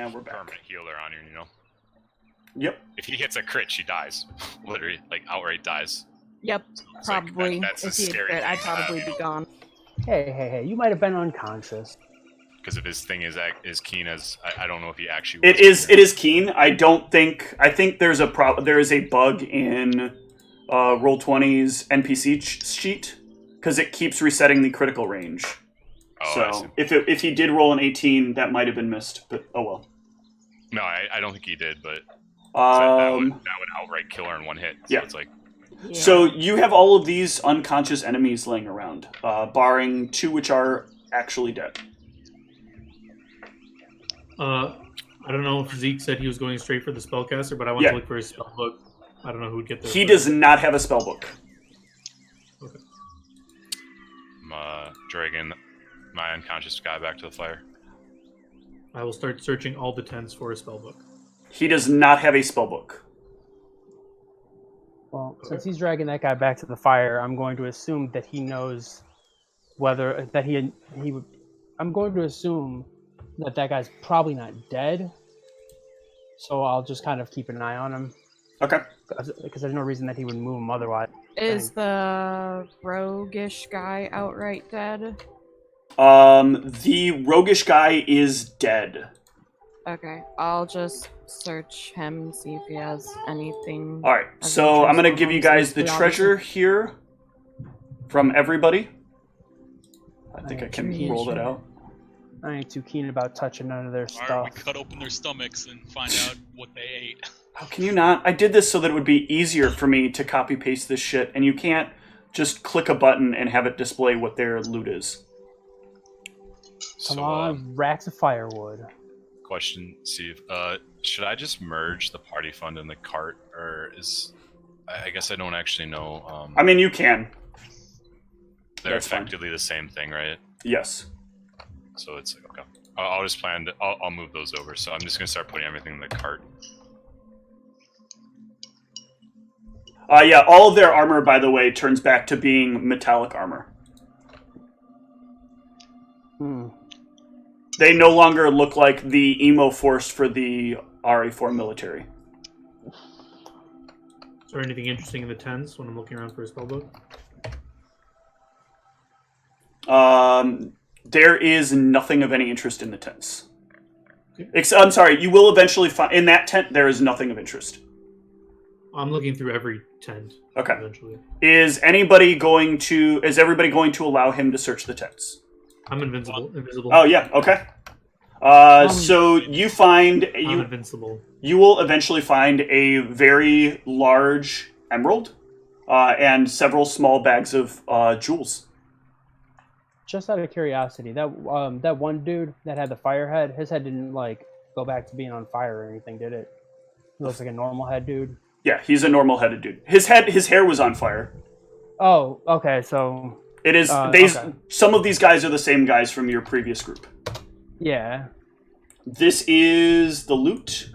And we're back. Permanent healer on you, you know? Yep. If he hits a crit, she dies. Literally, like, outright dies. Yep, It's probably. Like, that's a if he had scary crit, thing I'd to have, probably you be know? gone. Hey, you might have been unconscious. Because if his thing is keen as... I don't know if he actually It is keen. I think there's there is a bug in Roll20's NPC sheet, because it keeps resetting the critical range. Oh, so if he did roll an 18, that might have been missed, but oh well. No, I don't think he did, but that would outright kill her in one hit. So yeah. It's like... Yeah. So you have all of these unconscious enemies laying around, barring 2 which are actually dead. I don't know if Zeke said he was going straight for the spellcaster, but I want to look for his spellbook. I don't know who would get there. He does not have a spellbook. Okay. I'm dragging my unconscious guy back to the fire. I will start searching all the tents for a spellbook. He does not have a spellbook. Well, since he's dragging that guy back to the fire, I'm going to assume that he knows whether that he would. I'm going to assume that guy's probably not dead. So I'll just kind of keep an eye on him. Okay. Because there's no reason that he would move him otherwise. Is the roguish guy outright dead? The roguish guy is dead. Okay, I'll just search him and see if he has anything. All right, so I'm going to give you guys the treasure here from everybody. I think I can roll that out. I ain't too keen about touching none of their stuff. Alright, we cut open their stomachs and find out what they ate. How can you not? I did this so that it would be easier for me to copy-paste this shit, and you can't just click a button and have it display what their loot is. Come on, racks of firewood. Question, Steve. Should I just merge the party fund and the cart, or is... I guess I don't actually know. I mean, you can. They're That's effectively the same thing, right? Yes. So it's like, okay. I'll just plan to... I'll move those over, so I'm just going to start putting everything in the cart. Yeah, all of their armor, by the way, turns back to being metallic armor. They no longer look like the emo force for the RA4 military. Is there anything interesting in the tents when I'm looking around for a spellbook? There is nothing of any interest in the tents. Okay. I'm sorry, you will eventually find... In that tent, there is nothing of interest. I'm looking through every tent. Okay. Eventually. Is everybody going to allow him to search the tents? I'm invisible. Oh yeah, okay. So you find... I'm invincible. You will eventually find a very large emerald and several small bags of jewels. Just out of curiosity, that one dude that had the fire head, his head didn't like go back to being on fire or anything, did it? He looks like a normal head dude. Yeah, he's a normal headed dude. His hair was on fire. Oh, okay, so it is. Okay. Some of these guys are the same guys from your previous group. Yeah. This is the loot.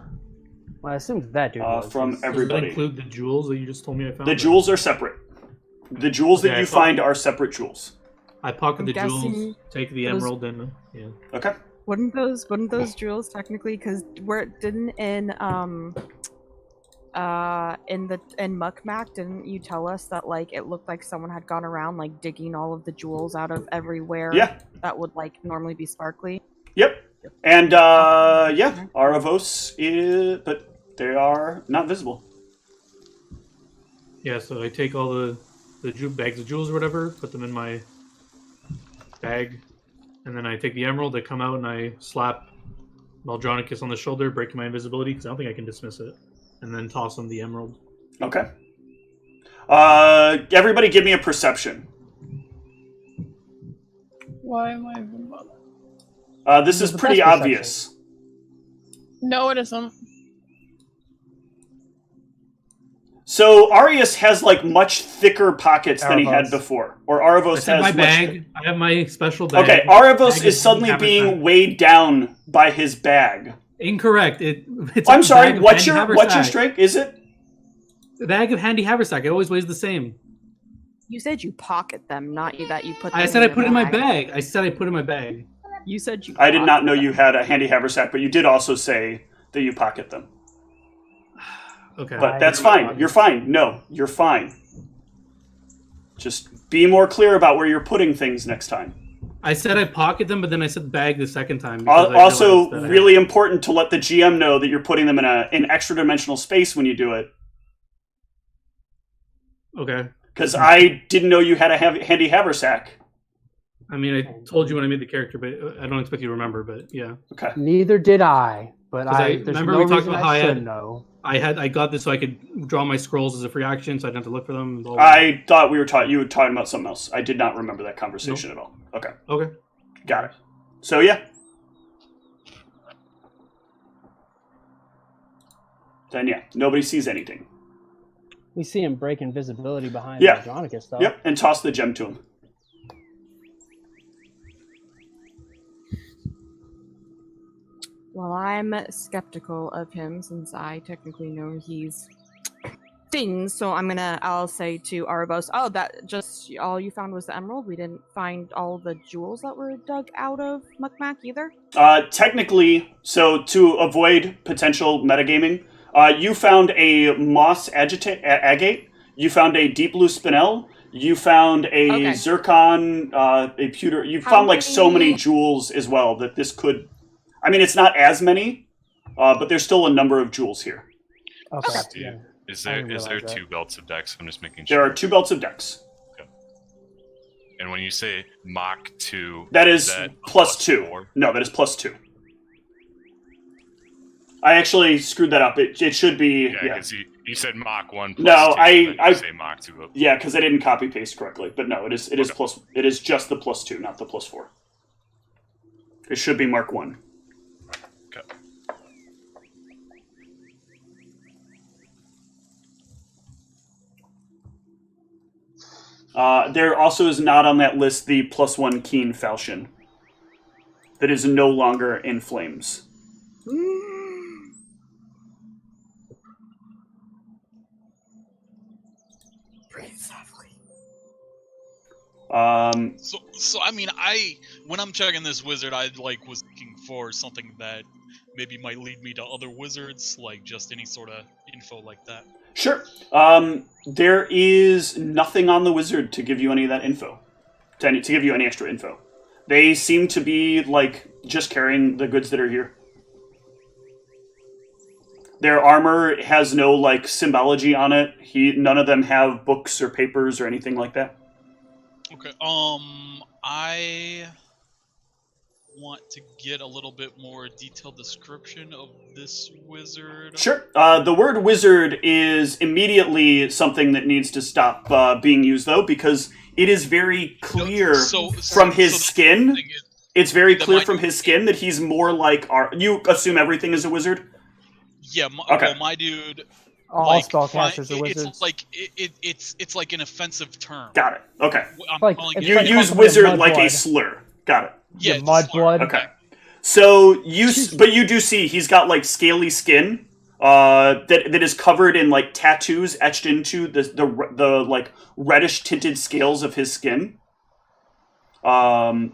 Well, I assume that dude was. From everybody. Does that include the jewels that you just told me I found? The jewels are separate. The jewels that you find are separate jewels. I pocket the jewels, take the emerald, and yeah. Okay. Wouldn't those jewels technically? Because didn't in Muckmack, didn't you tell us that like it looked like someone had gone around like digging all of the jewels out of everywhere? Yeah. That would like normally be sparkly. Yep. And yeah, Aravos is, but they are not visible. Yeah, so I take all the bags of jewels or whatever, put them in my bag, and then I take the emerald, I come out and I slap Maldronicus on the shoulder, breaking my invisibility, because I don't think I can dismiss it, and then toss him the emerald. Okay. Everybody give me a perception. Why am I even bothered? This is pretty obvious. No, it isn't. So Arius has like much thicker pockets than he had before, or Aravos has my much bag. I have my special bag. Okay, Aravos is suddenly being weighed down by his bag. Incorrect. I'm sorry. What's your strength? Is it the bag of handy haversack? It always weighs the same. You said you pocket them, not that you put them I said I put it in my bag. bag. I said I put it in my bag. You said you. I did not know pocket you them. had a handy haversack, but you did also say that you pocket them. Okay. But that's fine. You're fine. No, you're fine. Just be more clear about where you're putting things next time. I said I pocket them, but then I said bag the second time. because I Also, realized that I- really important to let the GM know that you're putting them in an extra dimensional space when you do it. Okay. Because I didn't know you had a handy haversack. I mean, I told you when I made the character, but I don't expect you to remember. But yeah, Okay. Neither did I, but 'Cause there's remember no we talked reason about how I I should had- know. I got this so I could draw my scrolls as a free action, so I didn't have to look for them. Blah, blah, blah. I thought you were talking about something else. I did not remember that conversation at all. Okay. Okay. Got it. So, yeah. Then, yeah, nobody sees anything. We see him break invisibility behind Yeah. Andronicus, though. Yep, and toss the gem to him. Well, I'm skeptical of him since I technically know he's things. So I'll say to Arabos, oh, that just all you found was the emerald. We didn't find all the jewels that were dug out of Mukmak either. Technically, so to avoid potential metagaming, you found a moss agate, you found a deep blue spinel, you found a Okay. zircon, a pewter. You How found like so many many- jewels as well that this could. I mean, it's not as many, but there's still a number of jewels here. Okay. Steve, Yeah. is I there didn't is there realize that. 2 belts of decks? I'm just making sure. There are 2 belts of decks. And when you say Mach 2, That is that plus 2. 4? No, that is plus 2. I actually screwed that up. It should be Yeah, yeah. because you said Mach 1 plus No, 2, and then I you say Mach 2. Yeah, because I didn't copy paste correctly. But no, it is Okay. plus. It is just the plus 2, not the plus 4. It should be Mark 1. Okay. There also is not on that list the plus 1 Keen Falchion. That is no longer in flames. Breathe softly. So I mean, when I'm checking this wizard, I was looking for something that maybe might lead me to other wizards, like just any sort of info like that. Sure. There is nothing on the wizard to give you any of that info. To give you any extra info. They seem to be, just carrying the goods that are here. Their armor has no, symbology on it. None of them have books or papers or anything like that. Okay. I want to get a little bit more detailed description of this wizard. Sure. The word wizard is immediately something that needs to stop being used, though, because it is very clear from his the skin. thing is- It's very that clear my- from his skin that he's more like You assume everything is a wizard? Yeah, Okay. well, my dude. All spellcasters are It's wizards. like it's like an offensive term. Got it. Okay. I'm Like, calling it's it- You like use calling it wizard like a mudblood. slur. Got it. yeah, The it's a slur. mudblood. Okay. So but you do see he's got scaly skin that is covered in tattoos etched into the reddish tinted scales of his skin. And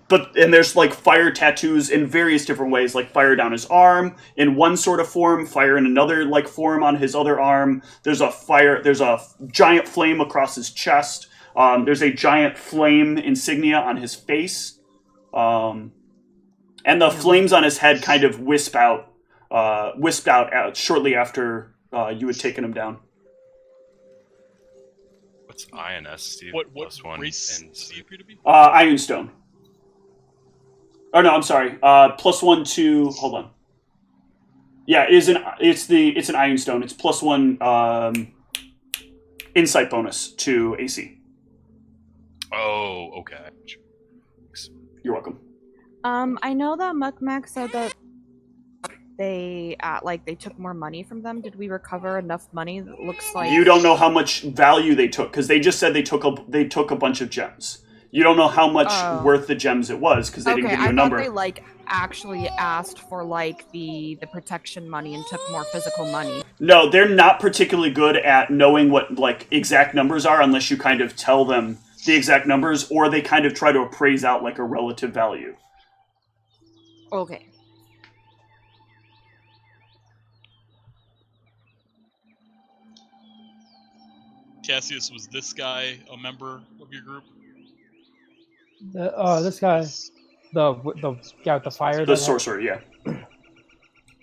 there's fire tattoos in various different ways, like fire down his arm in one sort of form, fire in another form on his other arm. There's a giant flame across his chest. There's a giant flame insignia on his face. And the flames on his head kind of wisped out shortly after you had taken him down. What's INS, Steve? What Plus 1 race and do you appear to be? Ironstone. Oh no, I'm sorry. Plus 1 to hold on. Yeah, it's an Ironstone. It's plus 1 insight bonus to AC. Oh, okay. You're welcome. I know that Mukmak said that they took more money from them. Did we recover enough money that looks like You don't know how much value they took because they just said they took a bunch of gems. You don't know how much worth the gems it was because they didn't give you a number. I thought they actually asked for the protection money and took more physical money. No, they're not particularly good at knowing what exact numbers are unless you kind of tell them the exact numbers, or they kind of try to appraise out a relative value. Okay. Cassius, was this guy a member of your group? This guy, the guy with the fire. The that sorcerer, yeah.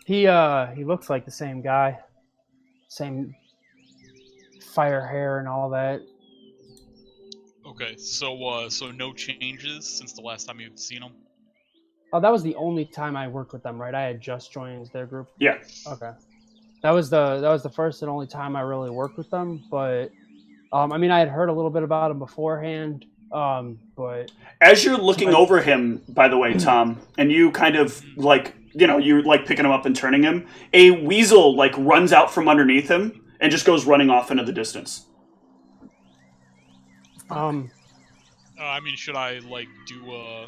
he looks like the same guy, same fire hair and all that. Okay, so no changes since the last time you've seen him? Oh, that was the only time I worked with them, right? I had just joined their group. Yeah. Okay. That was the first and only time I really worked with them, but I mean, I had heard a little bit about him beforehand, but As you're looking over him, by the way, Tom, and you kind of like, you're like picking him up and turning him, a weasel like runs out from underneath him and just goes running off into the distance. I mean, should I like do a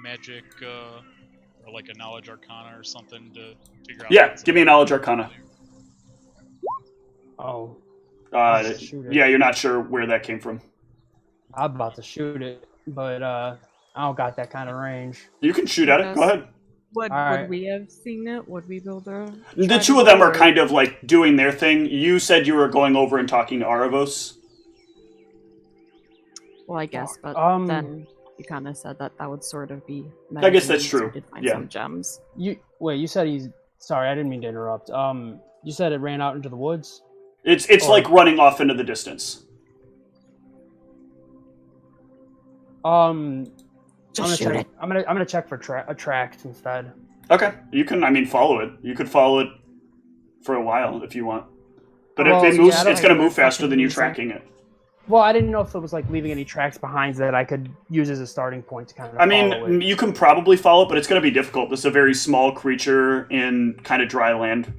magic or like a knowledge arcana or something to figure out? Yeah, give me a knowledge arcana. oh, shoot it. Yeah, you're not sure where that came from. I'm about to shoot it, but I don't got that kind of range. You can shoot at it. Go ahead. Would Alright. we have seen it? Would we be able to? The two of them are kind of like doing their thing. You said you were going over and talking to Aravos. Well, I guess, but then you kind of said that would sort of be. I guess that's so we true. did find Yeah. some gems. You said he's sorry. I didn't mean to interrupt. You said it ran out into the woods. It's like running off into the distance. Just shoot it. I'm gonna check for tracks instead. Okay, you can. I mean, follow it. You could follow it for a while if you want. But Well, if it moves, yeah, I don't it's going to like move faster than you fucking tracking it. Well, I didn't know if it was like leaving any tracks behind that I could use as a starting point to kind of. I follow mean, it. you can probably follow it, but it's going to be difficult. This is a very small creature in kind of dry land.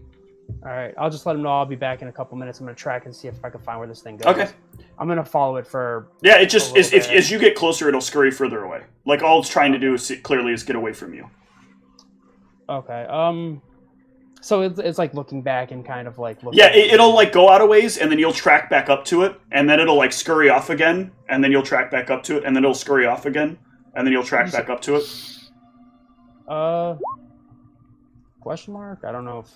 All right, I'll just let him know I'll be back in a couple minutes. I'm gonna track and see if I can find where this thing goes. Okay. I'm gonna follow it for. Yeah, it just a is, little if bit. as you get closer, it'll scurry further away. Like all it's trying to do is clearly is get away from you. Okay. So it's like looking back and kind of like looking. Yeah, it'll like go out a ways, and then you'll track back up to it, and then it'll like scurry off again, and then you'll track back up to it, and then it'll scurry off again, and then you'll track back up to it. Question mark? I don't know if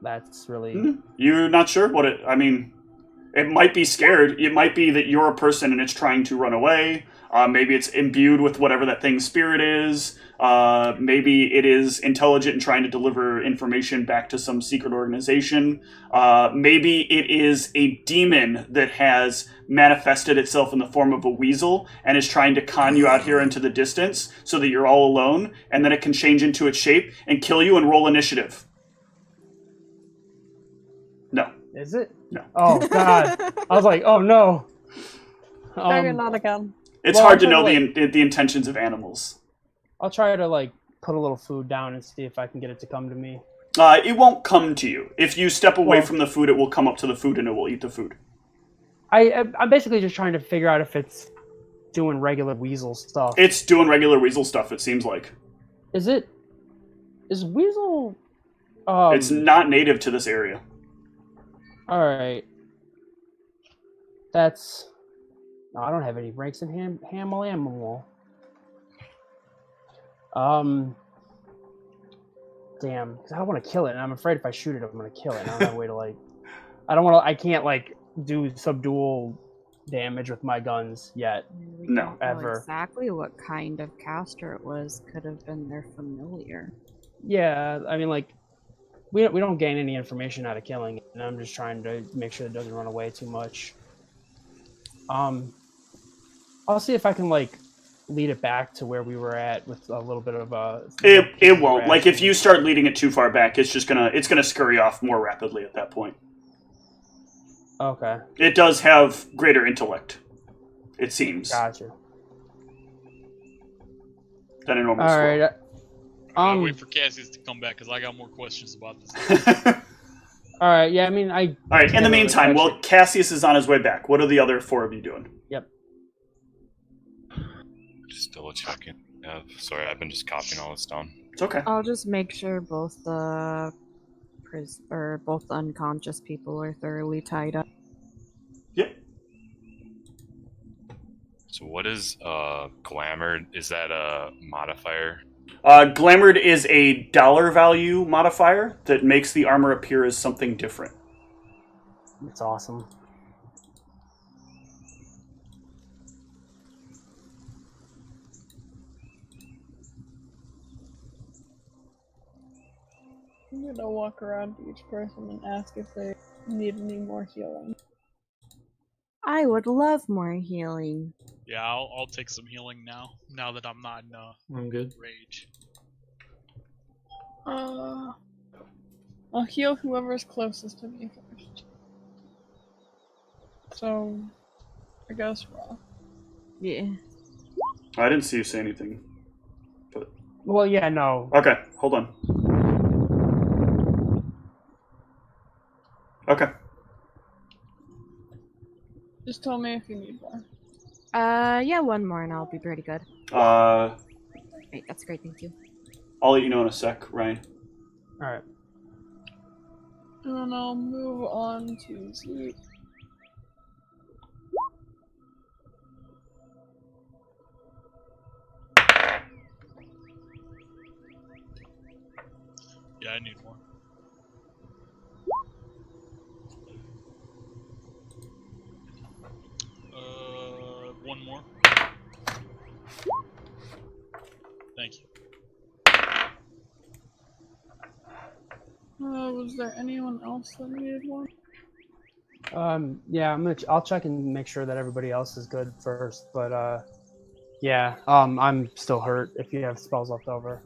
that's really. You're not sure what it. I mean, it might be scared. It might be that you're a person and it's trying to run away. Maybe it's imbued with whatever that thing's spirit is. Maybe it is intelligent and trying to deliver information back to some secret organization. Maybe it is a demon that has manifested itself in the form of a weasel and is trying to con you out here into the distance so that you're all alone, and then it can change into its shape and kill you and roll initiative. No. Is it? No. Oh God! I was like, oh no. Maybe not again. It's Well, hard to I'll know tell you the intentions of animals. I'll try to like put a little food down and see if I can get it to come to me. It won't come to you. If you step away Well- from the food, it will come up to the food and it will eat the food. I'm basically just trying to figure out if it's doing regular weasel stuff. It's doing regular weasel stuff, it seems like. Is weasel? It's not native to this area. All right. That's. No, I don't have any ranks in animal. Damn, because I don't want to kill it, and I'm afraid if I shoot it, I'm gonna kill it. And I don't have a way to like. I can't like do subdual damage with my guns yet. We No. don't know Ever. exactly what kind of caster it was. Could have been their familiar. Yeah, I mean, like, we don't gain any information out of killing it, and I'm just trying to make sure it doesn't run away too much. I'll see if I can like lead it back to where we were at with a little bit of It won't. Like if you start leading it too far back, it's gonna scurry off more rapidly at that point. Okay, It does have greater intellect, it seems, gotcha. than a normal All squirrel. right. I'll wait for Cassius to come back because I got more questions about this. All right. Yeah, I mean, All right. In the meantime, while Cassius is on his way back, what are the other four of you doing? Yep. Just double checking. Sorry, I've been just copying all this down. It's okay. I'll just make sure both the both the unconscious people are thoroughly tied up. Yep. So what is glamour? Is that a modifier? Glamored is a dollar value modifier that makes the armor appear as something different. It's awesome. I'm gonna walk around to each person and ask if they need any more healing. I would love more healing. Yeah, I'll take some healing now. Now that I'm not in I'm good. rage. I'll heal whoever's closest to me first. So, I guess Raw. Yeah. I didn't see you say anything. But Well, yeah, no. okay, hold on. Okay. Just tell me if you need more. Yeah, one more and I'll be pretty good. Great, that's great, thank you. I'll let you know in a sec, Ryan. Alright. And then I'll move on to Zeke. Yeah, I need more. One more. Thank you. Was there anyone else that needed one? Yeah, I'll check and make sure that everybody else is good first, but yeah, I'm still hurt if you have spells left over.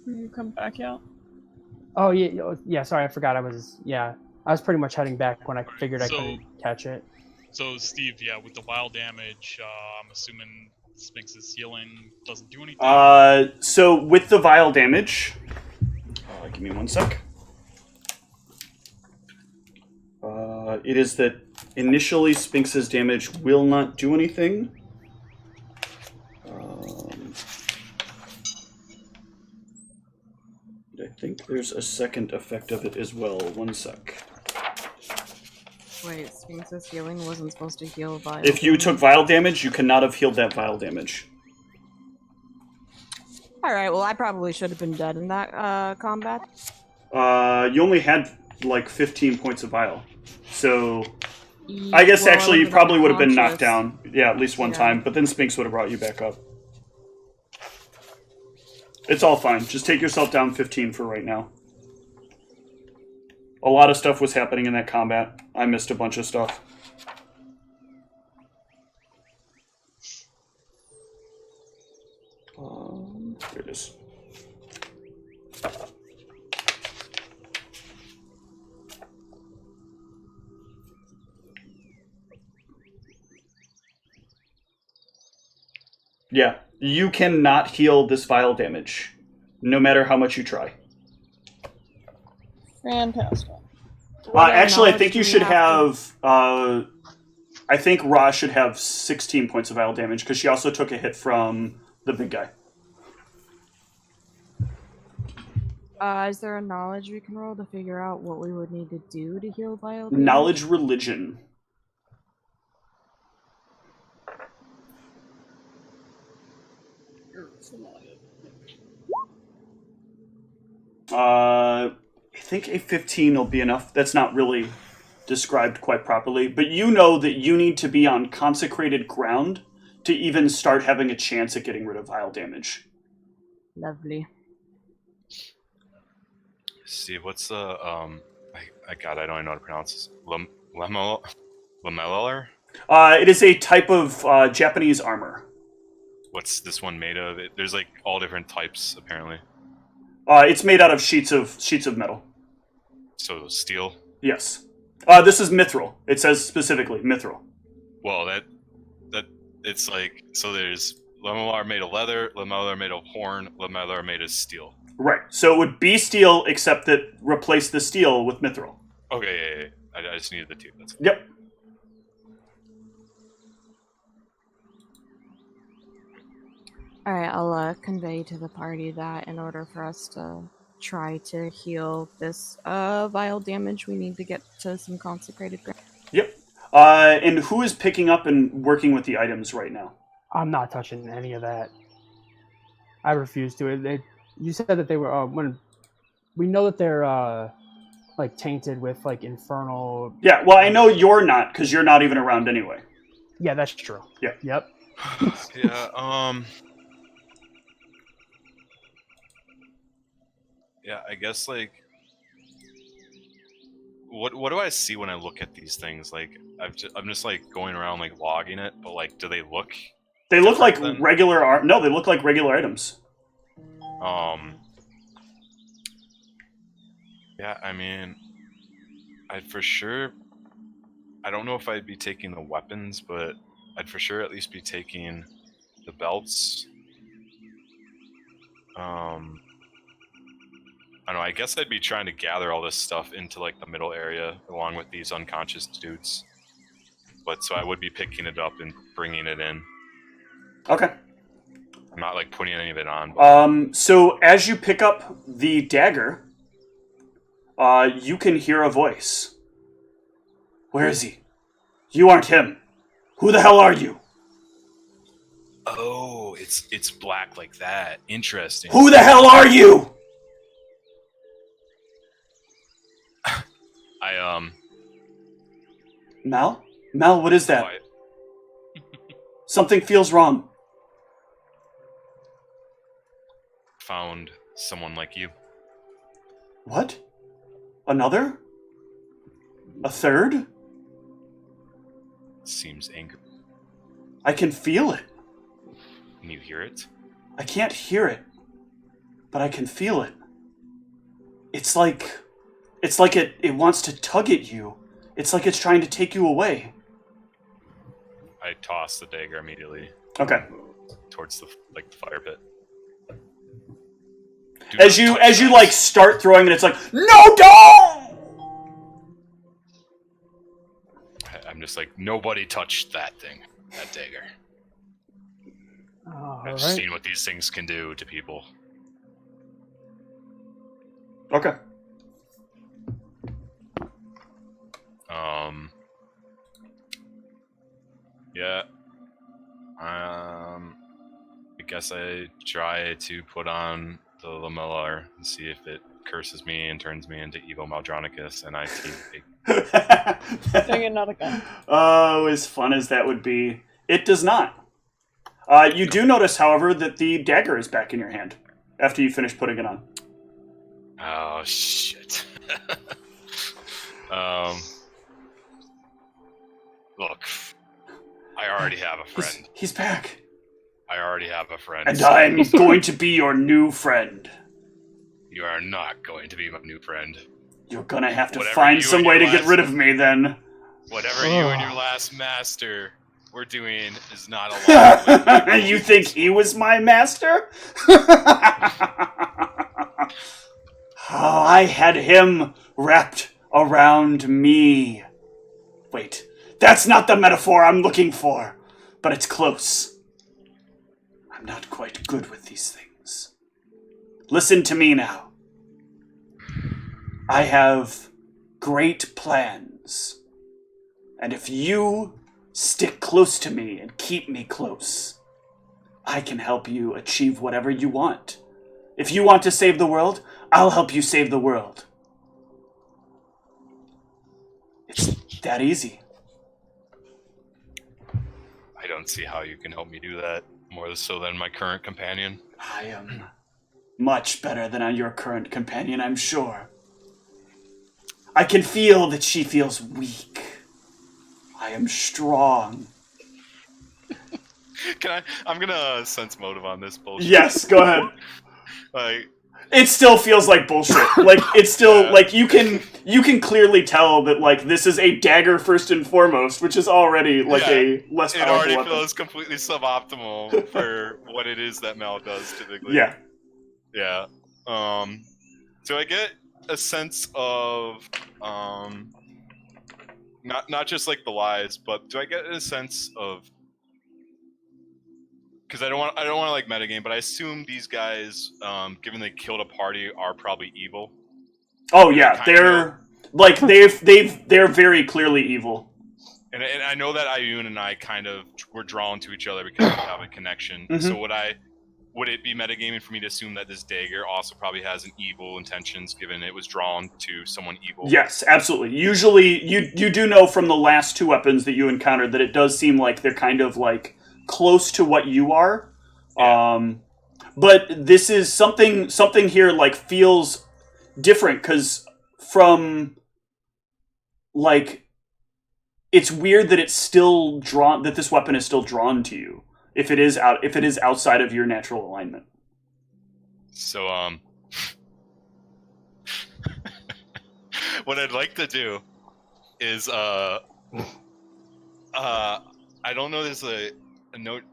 Will you come back out? Oh yeah, sorry, I forgot I was pretty much heading back when I figured I So- couldn't catch it. So, Steve, yeah, with the wild damage, I'm assuming Sphinx's healing doesn't do anything. So with the vial damage, give me one sec. It is that initially Sphinx's damage will not do anything. I think there's a second effect of it as well. One sec. Wait, Sphinx's healing wasn't supposed to heal vial. If you took vial damage, you cannot have healed that vial damage. Alright, well I probably should have been dead in that combat. You only had like 15 points of vial. So I guess actually you probably would have been knocked down. Yeah, at least one time. But then Sphinx would have brought you back up. It's all fine. Just take yourself down 15 for right now. A lot of stuff was happening in that combat. I missed a bunch of stuff. Here it is. Yeah, you cannot heal this vial damage, no matter how much you try. Fantastic. Actually, I think you should have. I think Ra should have 16 points of vial damage because she also took a hit from the big guy. Is there a knowledge we can roll to figure out what we would need to do to heal vial damage? Knowledge religion. I think a 15 will be enough. That's not really described quite properly, but you know that you need to be on consecrated ground to even start having a chance at getting rid of vial damage. Lovely. Steve, what's the I don't even know how to pronounce this. Lamellar? It is a type of Japanese armor. What's this one made of? There's like all different types apparently. It's made out of sheets of metal. So steel. Yes. This is mithril. It says specifically mithril. Well, that it's like, so there's Lamellar made of leather, Lamellar made of horn, Lamellar made of steel. Right. So it would be steel, except that replace the steel with mithril. Okay, yeah. I just needed the two. That's it. Yep. Alright, I'll convey to the party that in order for us to try to heal this vial damage, we need to get to some consecrated ground. Yep. And who is picking up and working with the items right now? I'm not touching any of that. I refuse to. You said that they were when we know that they're like tainted with like infernal. Yeah, well, I know you're not because you're not even around anyway. Yeah, that's true. Yeah. Yep. Yeah. Yeah, I guess like. What do I see when I look at these things? Like I'm just like going around like logging it, but like, do they look? They look like Then? regular. No, they look like regular items. Yeah, I mean, I'd for sure. I don't know if I'd be taking the weapons, but I'd for sure at least be taking the belts. I don't know. I guess I'd be trying to gather all this stuff into like the middle area along with these unconscious dudes. But so I would be picking it up and bringing it in. Okay. I'm not like putting any of it on. But... So as you pick up the dagger, you can hear a voice. Where is he? You aren't him. Who the hell are you? Oh, it's black like that. Interesting. Who the hell are you? Mal? Mal, what is that? Something feels wrong. Found someone like you. What? Another? A third? Seems angry. I can feel it. Can you hear it? I can't hear it, but I can feel it. It's like it wants to tug at you. It's like it's trying to take you away. I toss the dagger immediately. Okay. Towards the fire pit. As you like start throwing it, it's like, no, don't! I'm just like, nobody touched that thing, that dagger. I've seen what these things can do to people. Okay. Yeah. I guess I try to put on the Lamellar and see if it curses me and turns me into evil Maldronicus, and I take Dang it, not again. Oh, as fun as that would be. It does not. You do notice, however, that the dagger is back in your hand after you finish putting it on. Oh, shit. Look, I already have a friend. He's back. I already have a friend. And I'm going to be your new friend. You are not going to be my new friend. You're gonna have to Whatever find you some and way to your get last- rid of me, then. Whatever you and your last master were doing is not allowed. You think he was my master? Oh, I had him wrapped around me. Wait, that's not the metaphor I'm looking for, but it's close. I'm not quite good with these things. Listen to me now. I have great plans. And if you stick close to me and keep me close, I can help you achieve whatever you want. If you want to save the world, I'll help you save the world. It's that easy. I don't see how you can help me do that more so than my current companion. I am much better than your current companion, I'm sure. I can feel that she feels weak. I am strong. I'm gonna sense motive on this bullshit. Yes, go ahead. Like, it still feels like bullshit. Like, it's still, like, you can clearly tell that, like, this is a dagger first and foremost, which is already, like, a less it powerful already weapon. feels completely suboptimal for what it is that Mal does typically. Yeah. Yeah. So I get a sense of not just like the lies, but do I get a sense of, because I don't want to like metagame, but I assume these guys, given they killed a party, are probably evil. Oh yeah, they're like they're very clearly evil. And I know that Ayun and I kind of were drawn to each other because we have a connection. Mhm. So would it be metagaming for me to assume that this dagger also probably has an evil intentions, given it was drawn to someone evil? Yes, absolutely. Usually, you do know from the last two weapons that you encountered that it does seem like they're kind of like close to what you are. Yeah. But this is something here like feels different because from like it's weird that it's still drawn that this weapon is still drawn to you if it is outside of your natural alignment. So what I'd like to do is I don't know, there's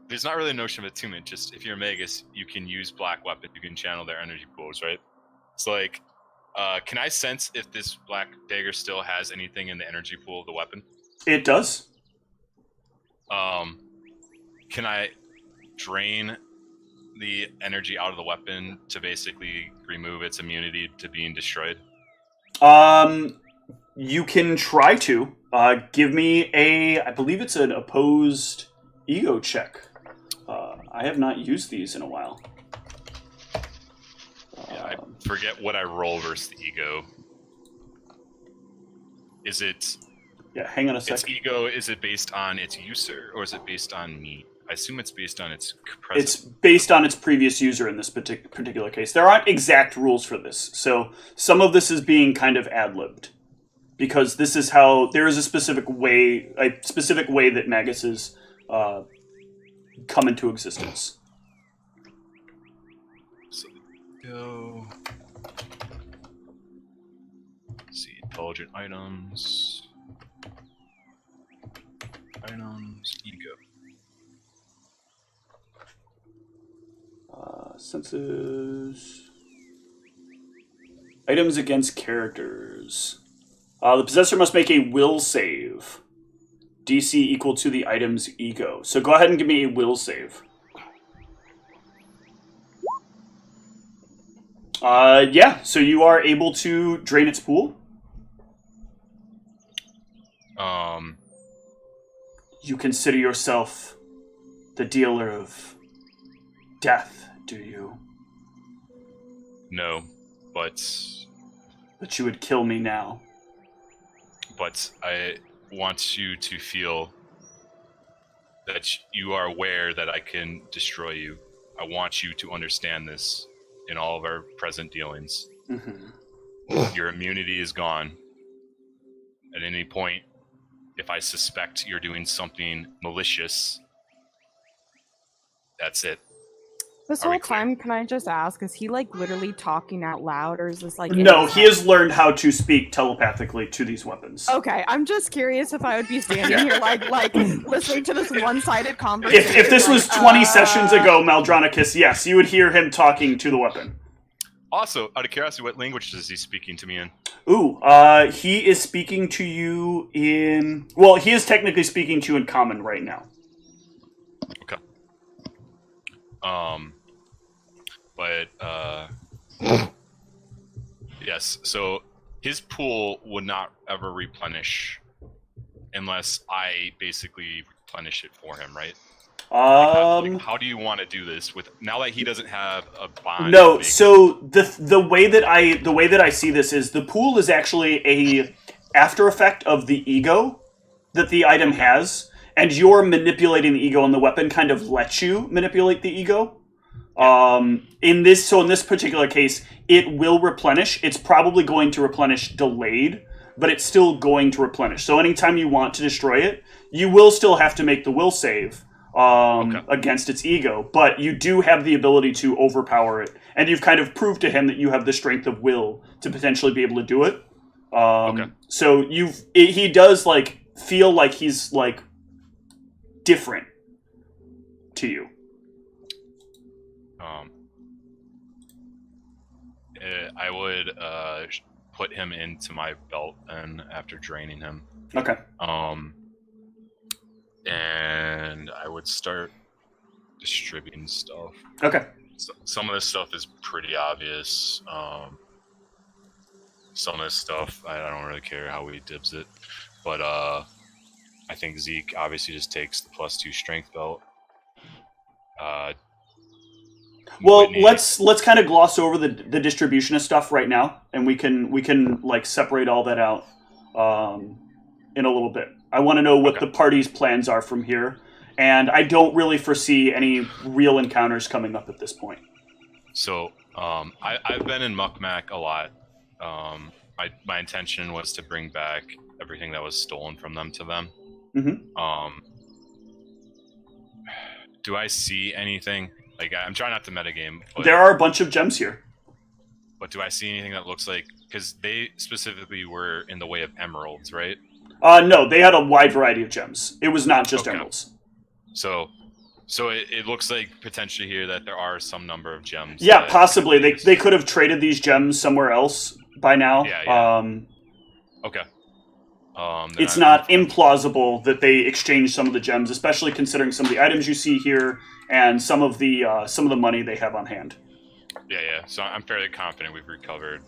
there's not really a notion of attunement. Just if you're a magus, you can use black weapon, you can channel their energy pools, right? So like can I sense if this black dagger still has anything in the energy pool of the weapon? It does. Can I drain the energy out of the weapon to basically remove its immunity to being destroyed? You can try to. Give me I believe it's an opposed ego check. I have not used these in a while. Yeah, I forget what I roll versus the ego. Is it... Yeah, hang on a second. Its ego, is it based on its user, or is it based on me? I assume it's based on its present. It's based on its previous user in this particular case. There aren't exact rules for this, so some of this is being kind of ad-libbed. Because this is how... There is a specific way that Maguses come into existence. So, ego... Let's see, intelligent items... ego. Senses... Items against characters. The possessor must make a will save. DC equal to the item's ego. So go ahead and give me a will save. Yeah, so you are able to drain its pool. You consider yourself the dealer of death, do you? No, but you would kill me now. But I want you to feel that you are aware that I can destroy you. I want you to understand this in all of our present dealings. Mm-hmm. Your immunity is gone. At any point, if I suspect you're doing something malicious, that's it. This Are we whole clear? time, can I just ask, is he like literally talking out loud, or is this like... in No, his he head? has learned how to speak telepathically to these weapons. Okay, I'm just curious if I would be standing here like listening to this one-sided conversation. If this was 20 sessions ago, Maldronicus, yes, you would hear him talking to the weapon. Also, out of curiosity, what language is he speaking to me in? Ooh, he is speaking to you in... Well, he is technically speaking to you in common right now. Okay. But, yes, so his pool would not ever replenish unless I basically replenish it for him, right? How do you want to do this with now that he doesn't have a bond? No, so the way that I see this is the pool is actually a after effect of the ego that the item has, and you're manipulating the ego, and the weapon kind of lets you manipulate the ego. In this particular case, it will replenish. It's probably going to replenish delayed, but it's still going to replenish. So anytime you want to destroy it, you will still have to make the will save against its ego, but you do have the ability to overpower it, and you've kind of proved to him that you have the strength of will to potentially be able to do it. So he does like feel like he's like different to you. I would put him into my belt and after draining him. Okay. And I would start distributing stuff. Okay. So, some of this stuff is pretty obvious. Some of this stuff, I don't really care how he dibs it. But I think Zeke obviously just takes the +2 strength belt. Well, Whitney- let's kind of gloss over the distribution of stuff right now, and we can like separate all that out in a little bit. I want to know what the party's plans are from here, and I don't really foresee any real encounters coming up at this point. So I've been in Mukmak a lot. My intention was to bring back everything that was stolen from them to them. Mm-hmm. Do I see anything? Like, I'm trying not to metagame. But, There are a bunch of gems here. But do I see anything that looks like... Because they specifically were in the way of emeralds, right? No, they had a wide variety of gems. It was not just emeralds. So it looks like potentially here that there are some number of gems. Yeah, possibly. They could have traded these gems somewhere else by now. Yeah. Okay. It's not implausible that they exchanged some of the gems, especially considering some of the items you see here and some of the money they have on hand. Yeah. So I'm fairly confident we've recovered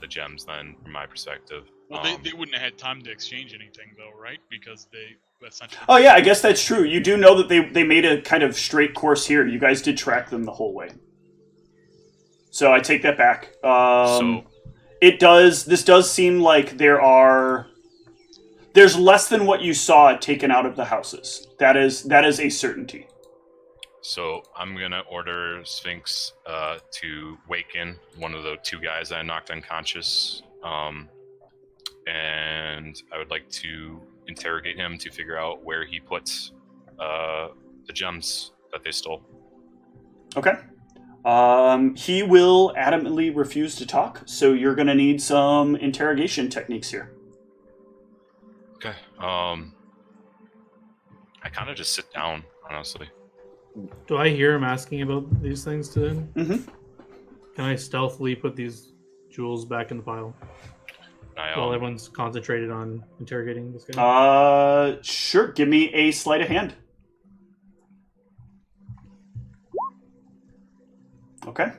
the gems then, from my perspective. Well, they wouldn't have had time to exchange anything, though, right? Because they essentially... Oh, yeah, I guess that's true. You do know that they made a kind of straight course here. You guys did track them the whole way. So I take that back. This does seem like there's less than what you saw taken out of the houses. That is a certainty. So I'm going to order Sphinx to waken one of the two guys I knocked unconscious. And I would like to interrogate him to figure out where he puts the gems that they stole. Okay. He will adamantly refuse to talk, so you're going to need some interrogation techniques here. Okay. I kind of just sit down, honestly. Do I hear him asking about these things to him? Mm-hmm. Can I stealthily put these jewels back in the pile while everyone's concentrated on interrogating this guy? Sure. Give me a sleight of hand. Okay.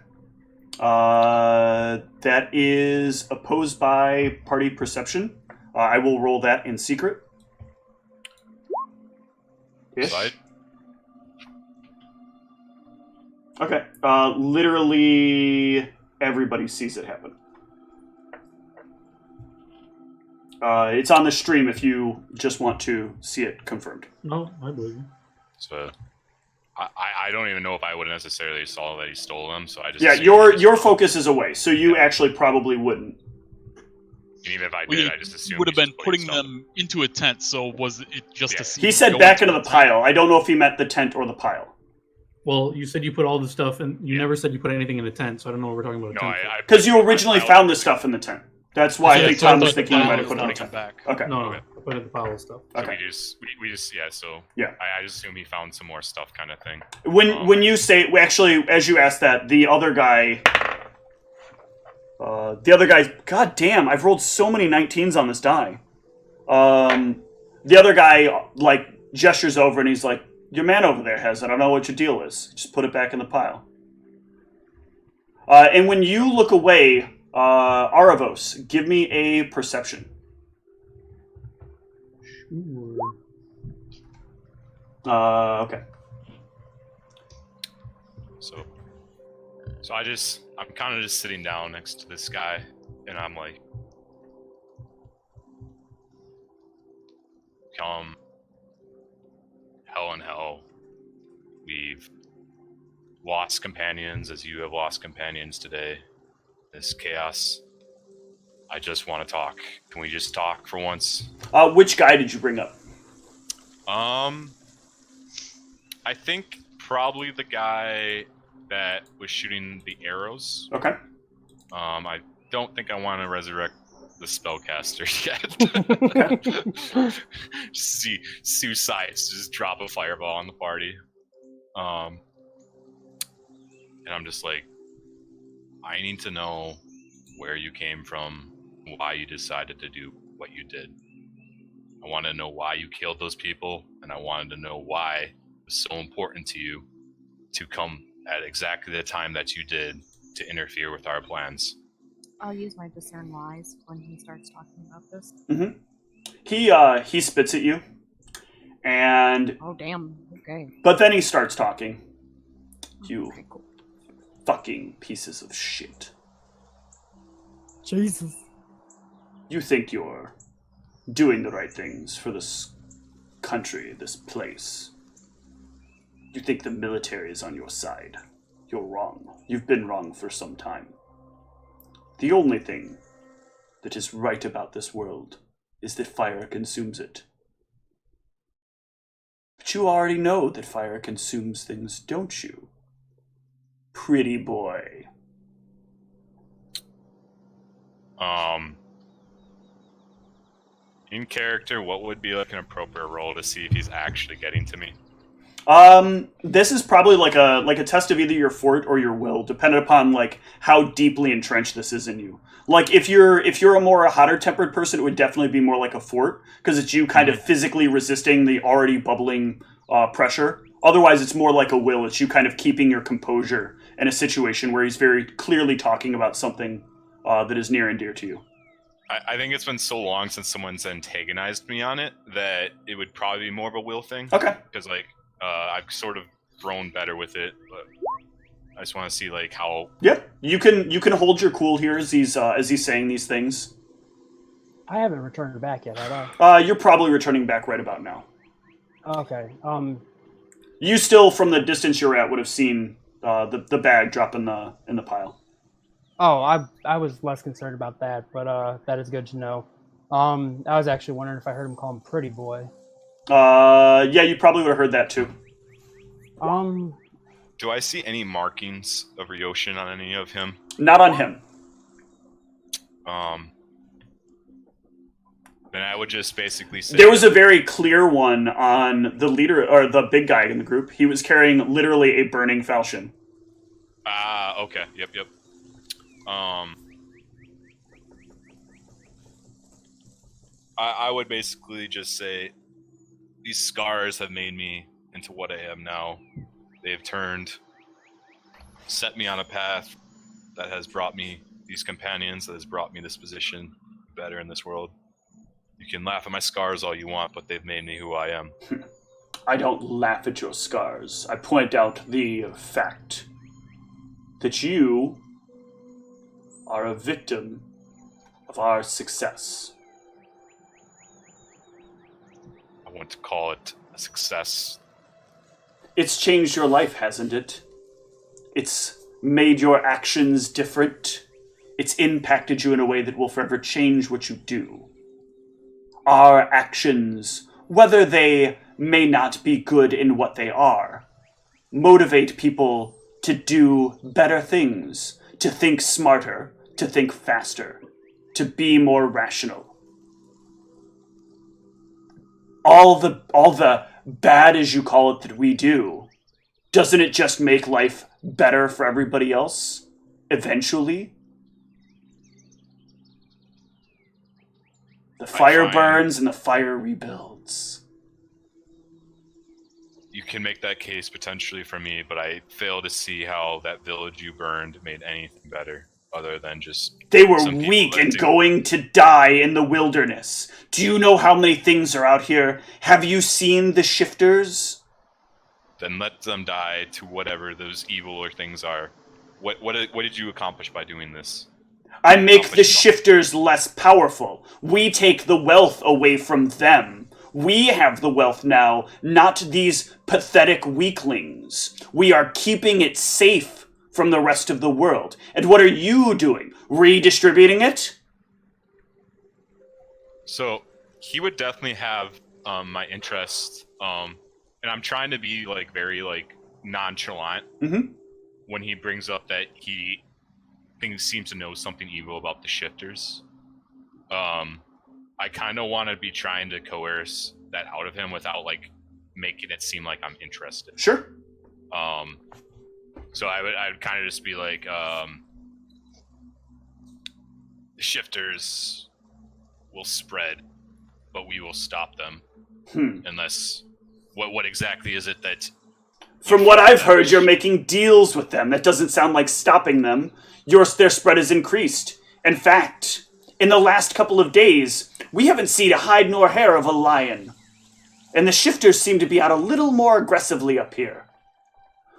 That is opposed by party perception. I will roll that in secret. Slide. Okay. Literally everybody sees it happen. It's on the stream if you just want to see it confirmed. No, I believe you. So I don't even know if I would necessarily saw that he stole them. So I just your focus is away, so you actually probably wouldn't. And even if I did, I just assumed would have been putting stuff. them into a tent. So was it just to see? He said back into the pile. I don't know if he meant the tent or the pile. Well, you said you put all the stuff, and you never said you put anything in the tent, so I don't know what we're talking about. No, because you originally found the stuff in the tent. That's why I think Tom was thinking you might have put it in the tent. Back. Okay. No, I put it in the pile of stuff. Okay. So we just so yeah. I just assume he found some more stuff, kind of thing. When you say actually, as you asked that, the other guy. God damn! I've rolled so many 19s on this die. The other guy like gestures over and he's like, "Your man over there has it. I don't know what your deal is. Just put it back in the pile." And when you look away, Aravos, give me a perception. Sure. Okay. So I'm kind of just sitting down next to this guy, and I'm like, come hell and hell, we've lost companions as you have lost companions today. This chaos. I just want to talk. Can we just talk for once? Which guy did you bring up? I think probably the guy that was shooting the arrows. Okay. I don't think I want to resurrect the spellcaster yet. See Sue Sights just drop a fireball on the party. And I'm just like, I need to know where you came from, why you decided to do what you did. I want to know why you killed those people, and I wanted to know why it was so important to you to come at exactly the time that you did to interfere with our plans. I'll use my discern wise when he starts talking about this. Mm-hmm. He spits at you, and Oh damn. Okay. but then he starts talking. You Okay, cool. fucking pieces of shit. Jesus. You think you're doing the right things for this country, this place. You think the military is on your side. You're wrong. You've been wrong for some time. The only thing that is right about this world is that fire consumes it. But you already know that fire consumes things, don't you? Pretty boy. In character, what would be like an appropriate role to see if he's actually getting to me? This is probably like a test of either your fort or your will, depending upon like how deeply entrenched this is in you. Like if you're a more hotter tempered person, it would definitely be more like a fort because it's you kind of physically resisting the already bubbling pressure. Otherwise, it's more like a will. It's you kind of keeping your composure in a situation where he's very clearly talking about something that is near and dear to you. I think it's been so long since someone's antagonized me on it that it would probably be more of a will thing. Okay. Because like I've sort of grown better with it, but I just want to see like how. Yeah, you can hold your cool here as he's saying these things. I haven't returned back yet, have I? You're probably returning back right about now. Okay. You still, from the distance you're at, would have seen the bag drop in the pile. Oh, I was less concerned about that, but that is good to know. I was actually wondering if I heard him call him pretty boy. Yeah, you probably would have heard that too. Do I see any markings of Ryoshin on any of him? Not on him. Then I would just basically say There was a very clear one on the leader or the big guy in the group. He was carrying literally a burning falchion. Ah, okay, yep. I would basically just say these scars have made me into what I am now. They have set me on a path that has brought me these companions, that has brought me this position better in this world. You can laugh at my scars all you want, but they've made me who I am. I don't laugh at your scars. I point out the fact that you are a victim of our success. I want to call it a success. It's changed your life, hasn't it? It's made your actions different. It's impacted you in a way that will forever change what you do. Our actions, whether they may not be good in what they are, motivate people to do better things, to think smarter, to think faster, to be more rational. All the bad, as you call it, that we do, doesn't it just make life better for everybody else eventually? The fire burns and the fire rebuilds. You can make that case potentially for me, but I fail to see how that village you burned made anything better, other than just... They were weak and going to die in the wilderness. Do you know how many things are out here? Have you seen the shifters? Then let them die to whatever those evil or things are. What did you accomplish by doing this? I make the shifters less powerful. We take the wealth away from them. We have the wealth now, not these pathetic weaklings. We are keeping it safe from the rest of the world. And what are you doing? Redistributing it? So, he would definitely have my interest, and I'm trying to be like very like nonchalant when he brings up that he seems to know something evil about the shifters. I kind of want to be trying to coerce that out of him without like making it seem like I'm interested. Sure. So I would kind of just be like, the shifters will spread, but we will stop them. Unless, what exactly is it that... From what I've heard, you're making deals with them. That doesn't sound like stopping them. Their spread is increased. In fact, In the last couple of days, we haven't seen a hide nor hair of a lion. And the shifters seem to be out a little more aggressively up here.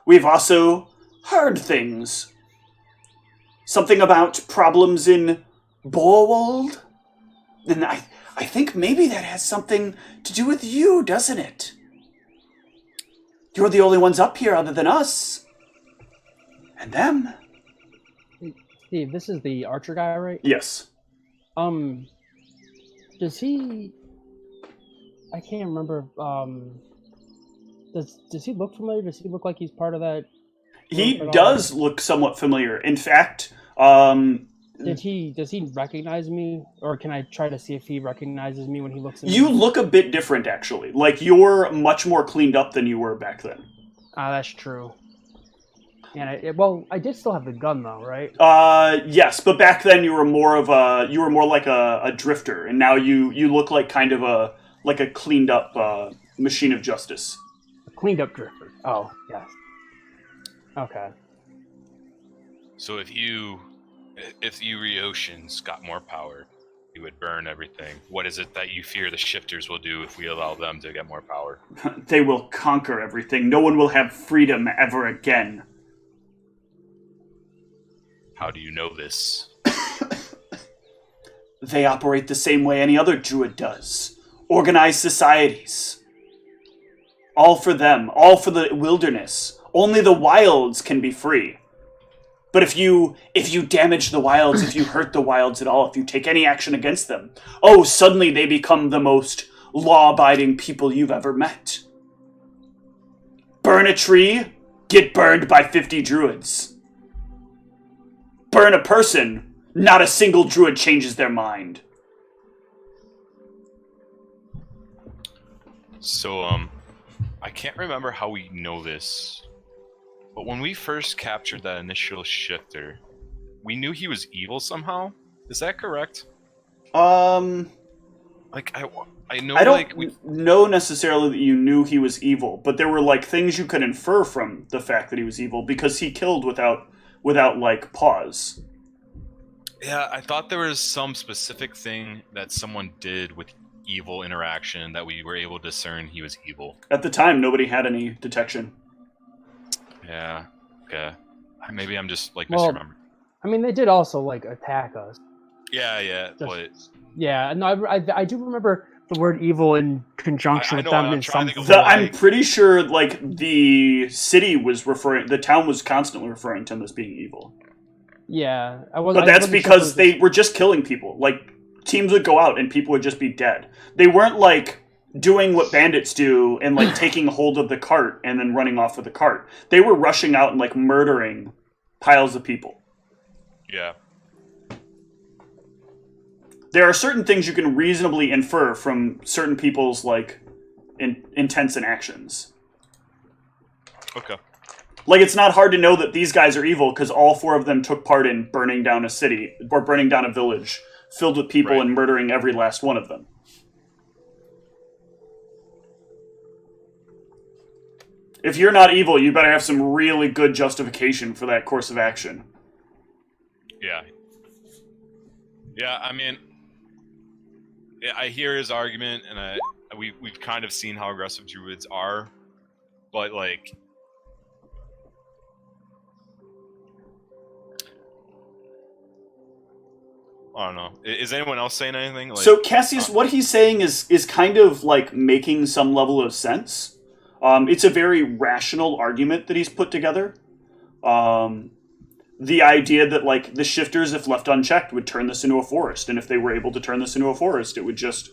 We've also heard things. Something about problems in Borwald? And I think maybe that has something to do with you, doesn't it? You're the only ones up here other than us. And them. Steve, this is the archer guy, right? Yes. Does he... I can't remember, does he look familiar? Does he look like he's part of that? He does look somewhat familiar. In fact, does he recognize me? Or can I try to see if he recognizes me when he looks at me? You look a bit different, actually. Like, you're much more cleaned up than you were back then. That's true. And I did still have the gun though, right? Yes, but back then you were more like a drifter, and now you look like kind of a cleaned up machine of justice. A cleaned up drifter. Oh, yes. Okay. So if you Oceans got more power, you would burn everything. What is it that you fear the shifters will do if we allow them to get more power? They will conquer everything. No one will have freedom ever again. How do you know this? They operate the same way any other druid does. Organized societies. All for them. All for the wilderness. Only the wilds can be free. But if you damage the wilds, if you hurt the wilds at all, if you take any action against them, suddenly they become the most law-abiding people you've ever met. Burn a tree, get burned by 50 druids. Burn a person, not a single druid changes their mind. So, I can't remember how we know this, but when we first captured that initial shifter, we knew he was evil somehow? Is that correct? Like, I know, I don't know necessarily that you knew he was evil, but there were, like, things you could infer from the fact that he was evil, because he killed without like, pause. Yeah, I thought there was some specific thing that someone did with evil interaction that we were able to discern he was evil. At the time, nobody had any detection. Yeah, okay. Maybe I'm just, like, misremembering. I mean, they did also, like, attack us. Yeah, but... Yeah, no, I do remember the word evil in conjunction with them in some... I'm pretty sure, like, the town was constantly referring to them as being evil. Yeah. But that's because they were just killing people. Like, teams would go out and people would just be dead. They weren't, like, doing what bandits do and, like, taking hold of the cart and then running off with the cart. They were rushing out and, like, murdering piles of people. Yeah. There are certain things you can reasonably infer from certain people's, like, intents and actions. Okay. Like, it's not hard to know that these guys are evil because all 4 of them took part in burning down a city, or burning down a village, filled with people and murdering every last one of them. If you're not evil, you better have some really good justification for that course of action. Yeah. Yeah, I mean... I hear his argument, and we've kind of seen how aggressive druids are, but, like... I don't know. Is anyone else saying anything? Like, so Cassius, what he's saying is kind of like making some level of sense. It's a very rational argument that he's put together. The idea that, like, the shifters, if left unchecked, would turn this into a forest, and if they were able to turn this into a forest, it would just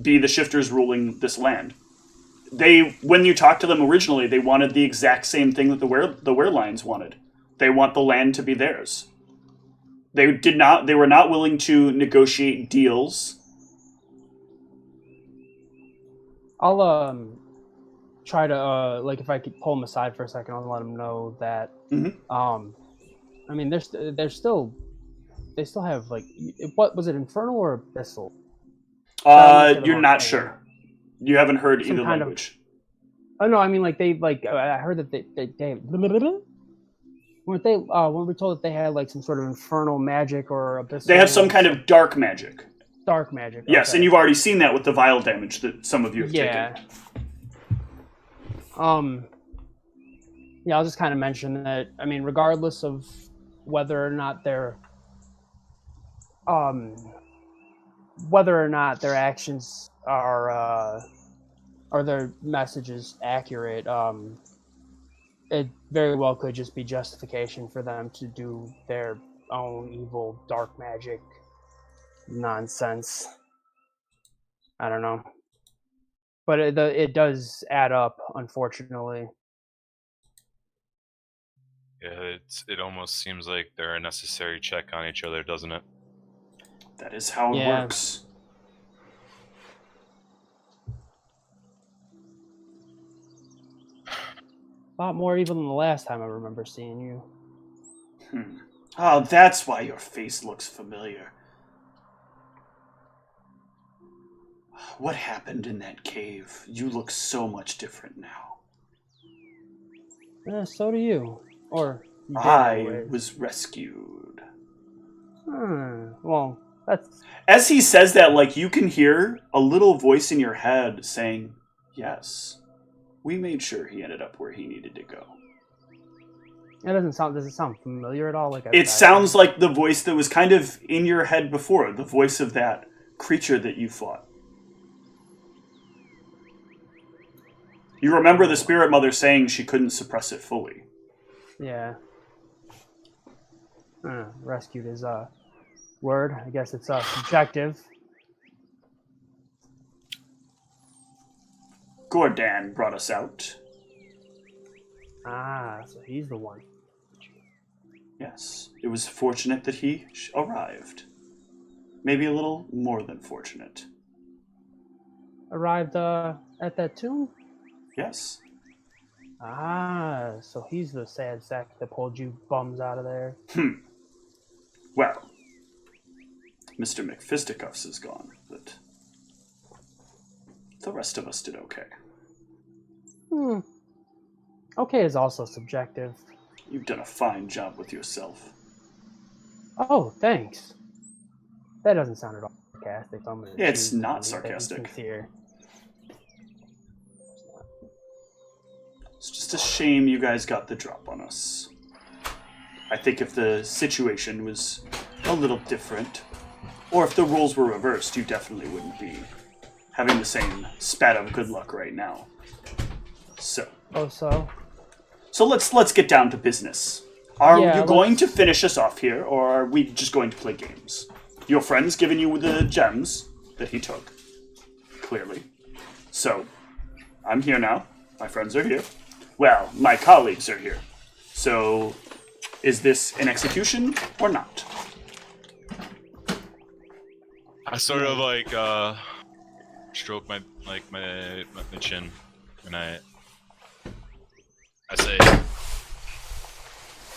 be the shifters ruling this land. When you talked to them originally, they wanted the exact same thing that the Werelions wanted. They want the land to be theirs. They were not willing to negotiate deals. I'll try to like, if I could pull them aside for a second, I'll let them know that I mean, they still have, like, what was it, Infernal or Abyssal? You're not sure. You haven't heard either language. Oh no, I mean, like, I heard that they weren't they? When we told that they had like some sort of infernal magic or abyssal, They have some kind of dark magic. dark magic. Yes, okay. and you've already seen that with the vial damage that some of you have Yeah. taken. Yeah, I'll just kind of mention that. I mean, regardless of whether or not their actions are or their message is accurate, it very well could just be justification for them to do their own evil dark magic nonsense. I don't know, but it does add up, unfortunately. Yeah, it almost seems like they're a necessary check on each other, doesn't it? That is how it Yeah. works. A lot more evil than the last time I remember seeing you. Oh, that's why your face looks familiar. What happened in that cave? You look so much different now. So do you. Or you did I anyway. was rescued. Well, that's... As he says that, like, you can hear a little voice in your head saying, yes, we made sure he ended up where he needed to go. It does it sound familiar at all? It sounds like the voice that was kind of in your head before, the voice of that creature that you fought. You remember the Spirit Mother saying she couldn't suppress it fully. Yeah. Rescued is a word. I guess it's subjective. Gordon brought us out. So he's the one. Yes, it was fortunate that he arrived. Maybe a little more than fortunate. Arrived at that tomb? Yes. So he's the sad sack that pulled you bums out of there. Well, Mr. McFisticuffs is gone, but the rest of us did okay. Okay is also subjective. You've done a fine job with yourself. Oh, thanks. That doesn't sound at all sarcastic. It's not sarcastic. It's just a shame you guys got the drop on us. I think if the situation was a little different, or if the roles were reversed, you definitely wouldn't be having the same spat of good luck right now. So let's get down to business. Are you going to finish us off here, or are we just going to play games? Your friend's given you the gems that he took, clearly. So, I'm here now. My friends are here. Well, my colleagues are here. So, is this an execution or not? I sort of like stroke my chin, and I say,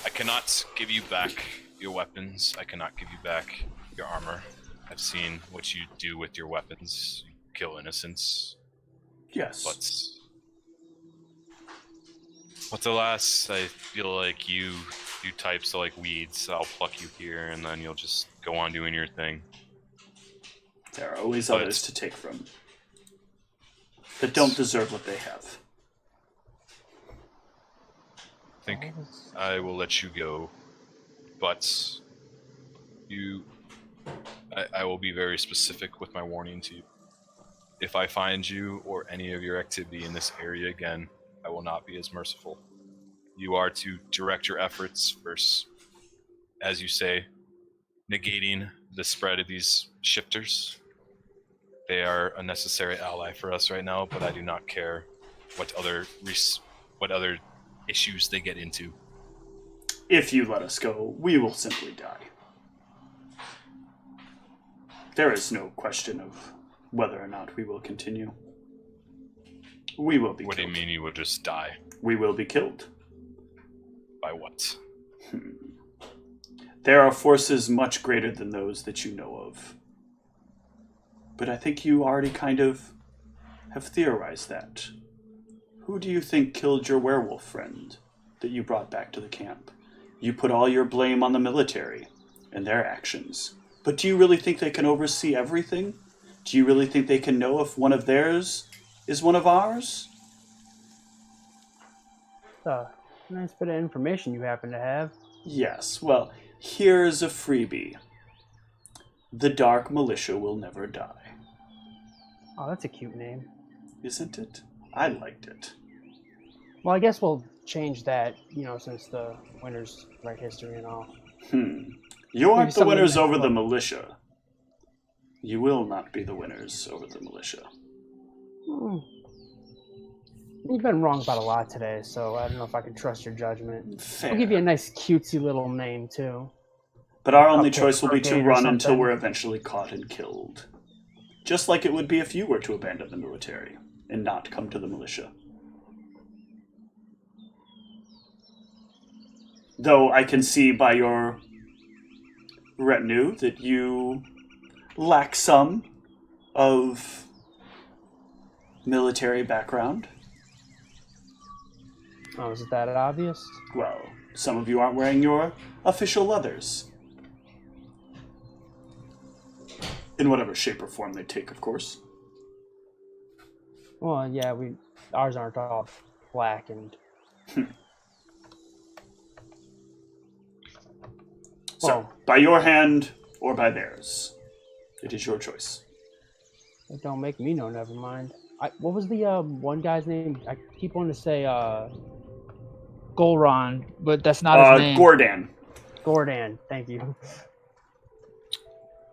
I cannot give you back your weapons. I cannot give you back your armor. I've seen what you do with your weapons. You kill innocents. Yes. But alas, I feel like you types are like weeds. I'll pluck you here, and then you'll just go on doing your thing. There are always others to take from that don't deserve what they have. I think I will let you go, but I will be very specific with my warning to you. If I find you or any of your activity in this area again, I will not be as merciful. You are to direct your efforts versus, as you say, negating the spread of these shifters. They are a necessary ally for us right now, but I do not care what other issues they get into. If you let us go, we will simply die. There is no question of whether or not we will continue. We will be killed. What do you mean you will just die? We will be killed. By what? There are forces much greater than those that you know of. But I think you already kind of have theorized that. Who do you think killed your werewolf friend that you brought back to the camp? You put all your blame on the military and their actions. But do you really think they can oversee everything? Do you really think they can know if one of theirs is one of ours? Nice bit of information you happen to have. Yes, well, here's a freebie. The Dark Militia will never die. Oh, that's a cute name. Isn't it? I liked it. Well, I guess we'll change that, since the winners write history and all. You aren't the something winners next over the book. militia. You will not be the winners over the militia. You've been wrong about a lot today, so I don't know if I can trust your judgment. Fair. I'll give you a nice cutesy little name, too. But our only Cupcake choice will be to Brigade or run until something. we're eventually caught and killed. Just like it would be if you were to abandon the military and not come to the militia. Though I can see by your retinue that you lack some of military background. Oh, is it that obvious? Well, some of you aren't wearing your official leathers. In whatever shape or form they take, of course. Well, yeah, ours aren't all black and... So, by your hand or by theirs, it is your choice. Don't make me know, never mind. What was the one guy's name? I keep wanting to say Golron, but that's not his name. Gordon. Gordon, thank you.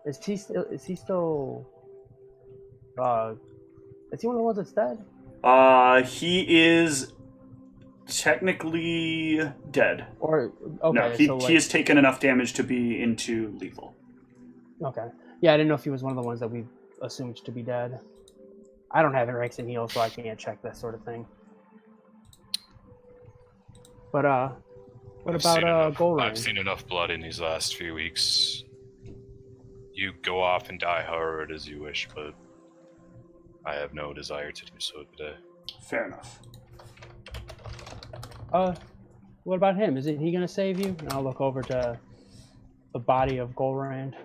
Is he still is he one of the ones that's dead? He is technically dead. Or okay, No, he has taken enough damage to be into lethal. Okay. Yeah, I didn't know if he was one of the ones that we assumed to be dead. I don't have ranks in heal, so I can't check that sort of thing. But what about Golran? I've seen enough blood in these last few weeks. You go off and die however it is you wish, but I have no desire to do so today. Fair enough. What about him? Isn't he gonna save you? And I'll look over to the body of Golrand.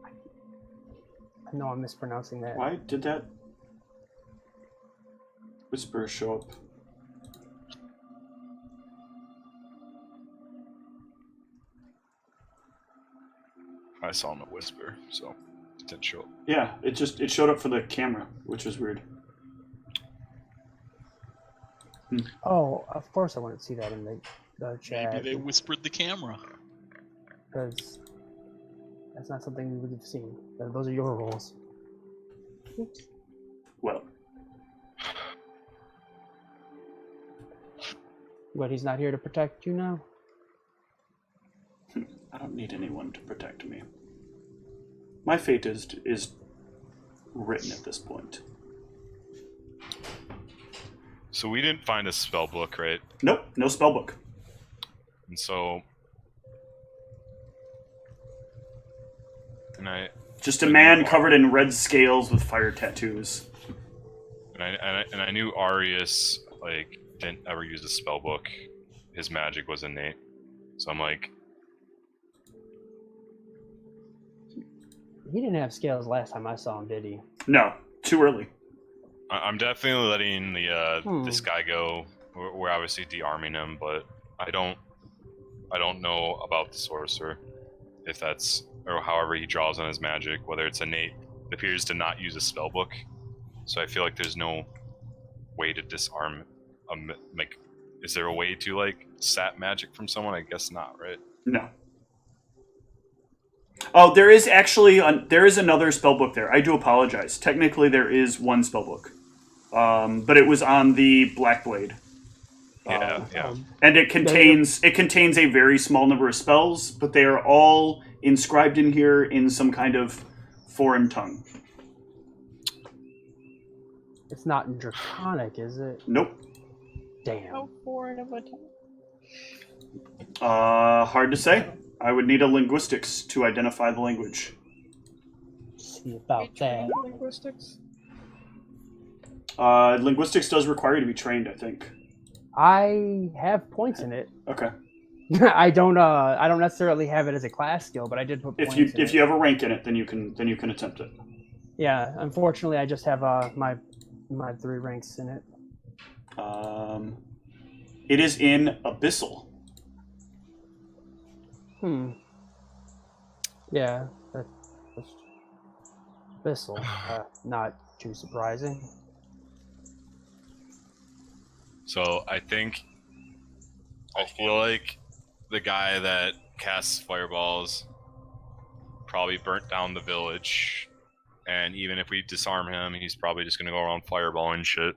I know I'm mispronouncing that. Why did that whisper show up? I saw him at Whisper, so it didn't show up. Yeah, it showed up for the camera, which was weird. Oh, of course I wanted to see that in the chat. Maybe they whispered the camera. Because that's not something we would have seen. Those are your rules. Well, But he's not here to protect you now? I don't need anyone to protect me. My fate is written at this point. So we didn't find a spell book, right? Nope, no spellbook. And so, Just a man covered in red scales with fire tattoos. And I knew Arius didn't ever use a spell book. His magic was innate. So I'm like, He didn't have scales last time I saw him, did he? No, too early. I'm definitely letting this guy go. We're obviously de-arming him, but I don't know about the sorcerer, if that's or however he draws on his magic, whether it's innate. It appears to not use a spell book, so I feel like there's no way to disarm. Is there a way to sap magic from someone? I guess not, right? No. Oh, there is actually there is another spellbook there. I do apologize. Technically, there is one spellbook, but it was on the Blackblade. Yeah. And it contains a very small number of spells, but they are all inscribed in here in some kind of foreign tongue. It's not in Draconic, is it? Nope. Damn. How foreign of a tongue? Hard to say. I would need a linguistics to identify the language. See about that. Linguistics? Linguistics does require you to be trained, I think. I have points in it. Okay. I don't necessarily have it as a class skill, but I did put points If you have a rank in it, then you can attempt it. Yeah, unfortunately, I just have my 3 ranks in it. It is in Abyssal. Yeah, that's Abyssal. Not too surprising. So I feel like the guy that casts fireballs probably burnt down the village, and even if we disarm him, he's probably just gonna go around fireballing shit.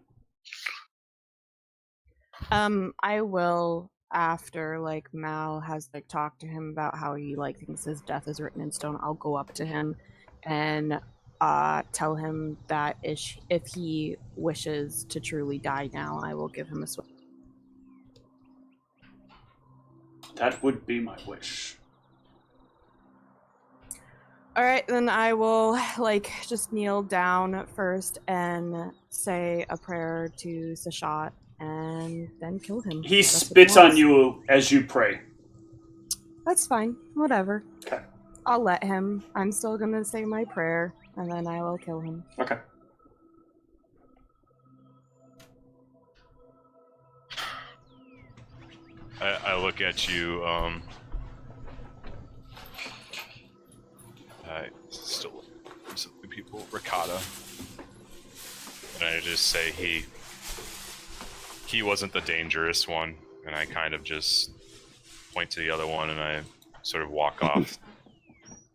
I will, after like Mal has like talked to him about how he like thinks his death is written in stone, I'll go up to him and tell him that if he wishes to truly die now, I will give him a sword. That would be my wish. Alright, then I will like just kneel down first and say a prayer to Sashat and then kill him. He spits on you as you pray. That's fine. Whatever. Okay. I'll let him. I'm still gonna say my prayer, and then I will kill him. Okay. I look at you, still some people, Ricotta, and I just say he wasn't the dangerous one, and I kind of just point to the other one, and I sort of walk off.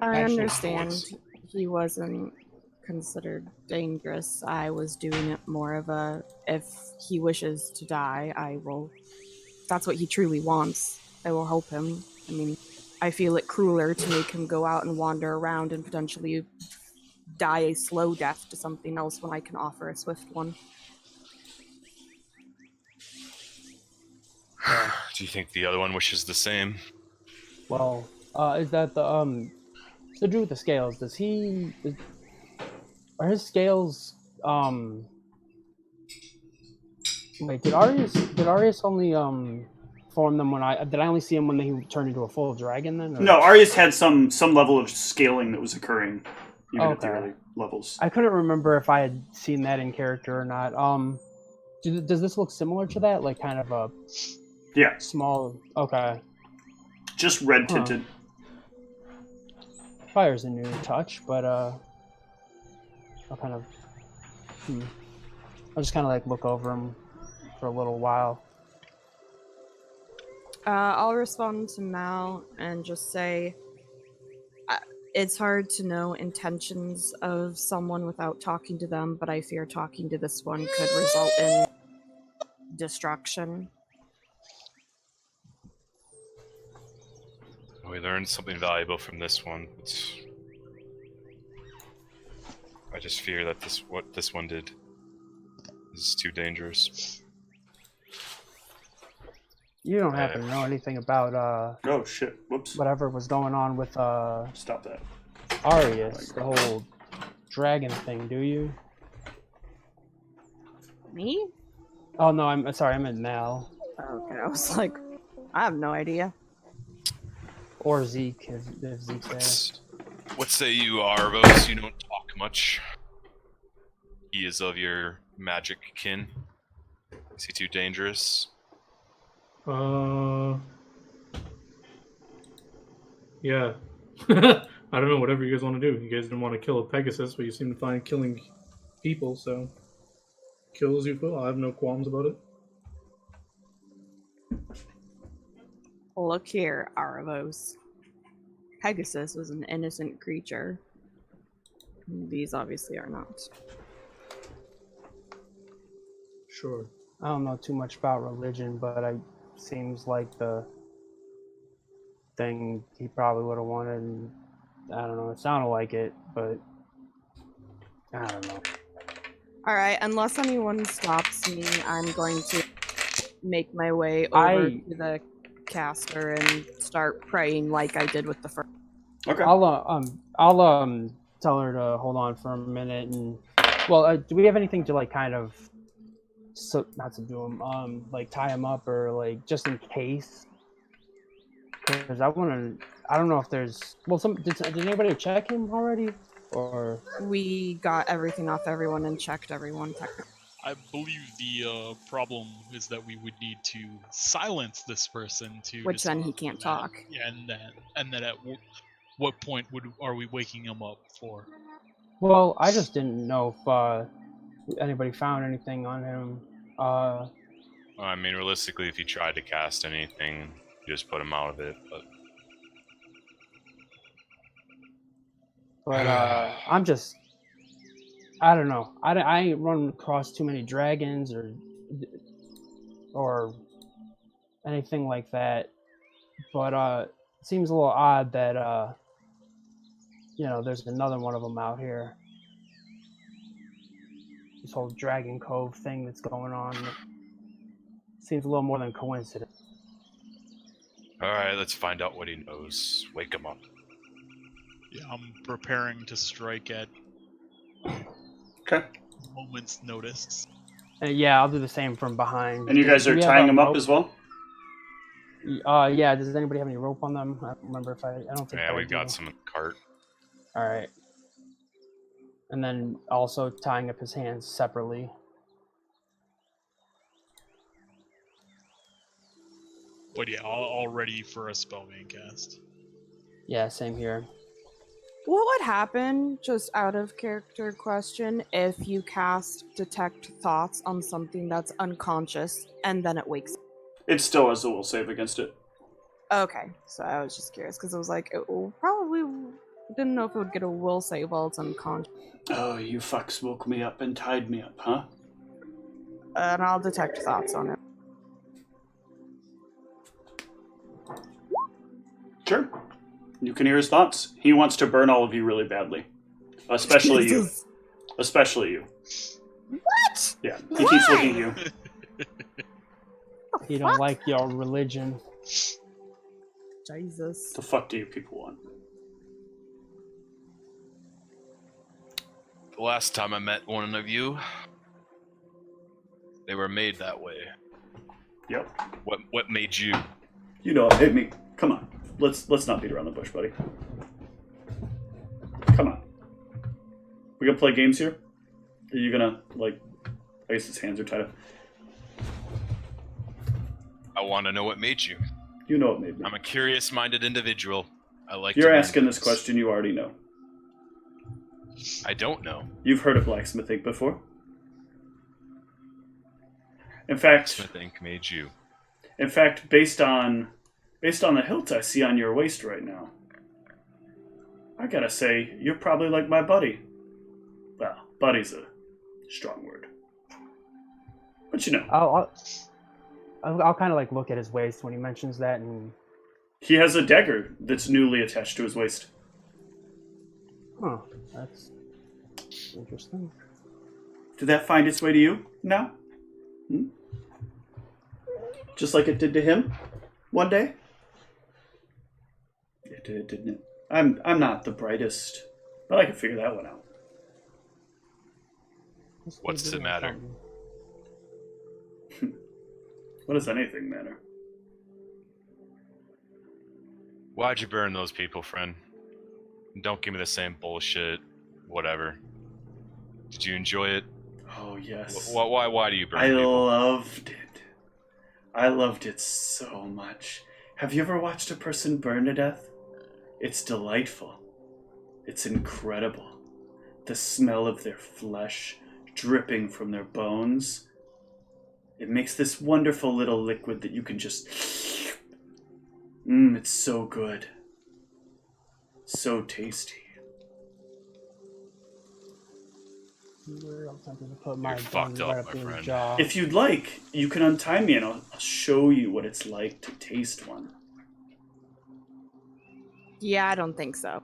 I understand he wasn't considered dangerous. I was doing it more of a, if he wishes to die, I will, if that's what he truly wants, I will help him. I mean, I feel it crueler to make him go out and wander around and potentially die a slow death to something else when I can offer a swift one. Do you think the other one wishes the same? Well, is that the dude with the scales? Are his scales wait, did Arius only form them did I only see him when he turned into a full dragon then? Or? No, Arius had some level of scaling that was occurring even at the early levels. I couldn't remember if I had seen that in character or not. Does this look similar to that? Like kind of a small. Okay. Just red tinted. Fire's a new touch, but I'll kind of. I'll just kind of like look over him for a little while. I'll respond to Mal and just say, it's hard to know intentions of someone without talking to them, but I fear talking to this one could result in destruction. We learned something valuable from this one. I just fear that what this one did is too dangerous. You don't happen to know anything about oh shit! Whoops. Whatever was going on with Stop that. Arius, the whole dragon thing, do you? Me? Oh no, I'm sorry, I meant Mal. Okay, I was like, I have no idea. Or Zeke, if Zeke's there. What say you, Arvos? You don't talk much. He is of your magic kin. Is he too dangerous? Yeah. I don't know, whatever you guys want to do. You guys didn't want to kill a Pegasus, but you seem to find killing people, so kill as you will. I have no qualms about it. Look here, Aravos. Pegasus was an innocent creature. These obviously are not. Sure. I don't know too much about religion, but it seems like the thing he probably would have wanted. And I don't know. It sounded like it, but I don't know. All right, unless anyone stops me, I'm going to make my way over to the caster and start praying like I did with the first. Okay. I'll tell her to hold on for a minute and do we have anything to like kind of not subdue him, like tie him up or like just in case Because I want to. I don't know if there's. Well, did anybody check him already, or We got everything off everyone and checked everyone. I believe the problem is that we would need to silence this person to. Which then he disarm can't that, talk. And then at what point are we waking him up for? Well, I just didn't know if anybody found anything on him. Well, I mean, realistically, if you tried to cast anything, you just put him out of it. But I'm just. I don't know. I ain't run across too many dragons or anything like that. But it seems a little odd that there's another one of them out here. This whole Dragon Cove thing that's going on seems a little more than coincidence. Alright, let's find out what he knows. Wake him up. Yeah, I'm preparing to strike at Okay. moment's notice. Yeah, I'll do the same from behind. And you guys are tying him up as well? Yeah, does anybody have any rope on them? I don't remember if I don't think Yeah, I we've do. got some in the cart. Alright. And then also tying up his hands separately. But yeah, all ready for a spell being cast. Yeah, same here. What would happen, just out of character question, if you cast Detect Thoughts on something that's unconscious and then it wakes up? It still has a will save against it. Okay, so I was just curious because it was like, it will probably didn't know if it would get a will save while it's unconscious. Oh, you fucks woke me up and tied me up, huh? And I'll Detect Thoughts on it. Sure. You can hear his thoughts. He wants to burn all of you really badly. Especially you. Especially you. What? Yeah, he keeps looking at you. You don't like your religion. Jesus. The fuck do you people want? The last time I met one of you, they were made that way. Yep. What made you? You know, hit me. Come on. Let's not beat around the bush, buddy. Come on. We gonna play games here? Are you gonna, like, I guess his hands are tied up. I want to know what made you. You know what made me. I'm a curious-minded individual. I like. You're to asking this question you already know. I don't know. You've heard of blacksmithing before? In fact, Blacksmithing made you. In fact, based on the hilt I see on your waist right now, I gotta say, you're probably like my buddy. Well, buddy's a strong word. But you know. I'll kind of like look at his waist when he mentions that, and he has a dagger that's newly attached to his waist. Huh, that's interesting. Did that find its way to you now? Hmm? Just like it did to him one day? It did, didn't it? I'm not the brightest, but I can figure that one out. What's the matter? What does anything matter? Why'd you burn those people, friend? Don't give me the same bullshit. Whatever. Did you enjoy it? Oh, yes. Why do you burn I people? loved it. I loved it so much. Have you ever watched a person burn to death? It's delightful. It's incredible. The smell of their flesh dripping from their bones. It makes this wonderful little liquid that you can just... it's so good. So tasty. I'm tempted to put my fucked gun up, right up my in his friend. jaw. If you'd like, you can untie me and I'll show you what it's like to taste one. Yeah, I don't think so.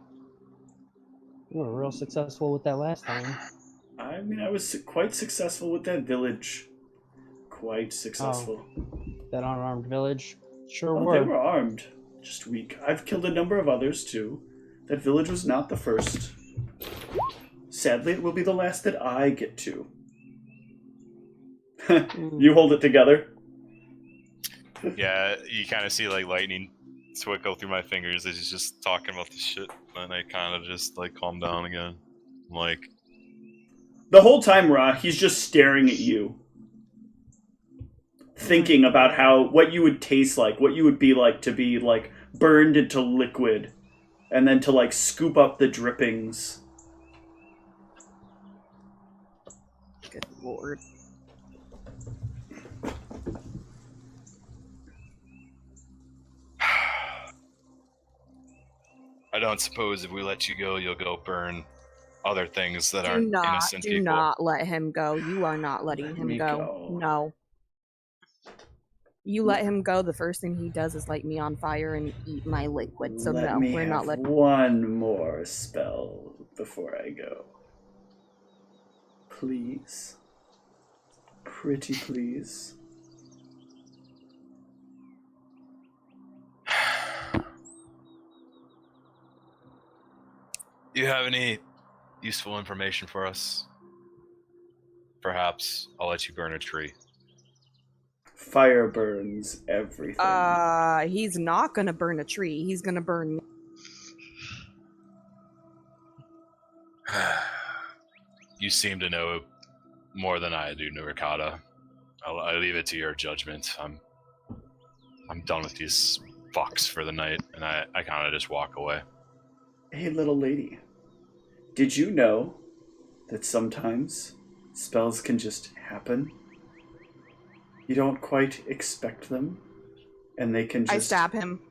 You were real successful with that last time. I mean, I was quite successful with that village. Quite successful. That unarmed village. Sure Oh, were. they were armed. Just weak. I've killed a number of others, too. That village was not the first. Sadly, it will be the last that I get to. You hold it together. Yeah, you kind of see like lightning twinkle through my fingers as he's just talking about the shit, and I kind of just like calm down again. I'm like, the whole time, Ra, he's just staring at you, thinking about what you would taste like, what you would be like to be like burned into liquid, and then to like scoop up the drippings. Good lord. I don't suppose if we let you go, you'll go burn other things that Do aren't not, innocent do people. not let him go. You are not letting Let him me go. go. No. You let him go, the first thing he does is light me on fire and eat my liquid. So Let no, me we're have not letting. one more spell before I go. Please. Pretty please. Do you have any useful information for us? Perhaps I'll let you burn a tree. Fire burns everything. He's not gonna burn a tree. He's gonna burn me. You seem to know more than I do, Nurikata. I leave it to your judgment. I'm done with these fucks for the night, and I kind of just walk away. Hey, little lady. Did you know that sometimes spells can just happen? You don't quite expect them, and they can just... I stab him.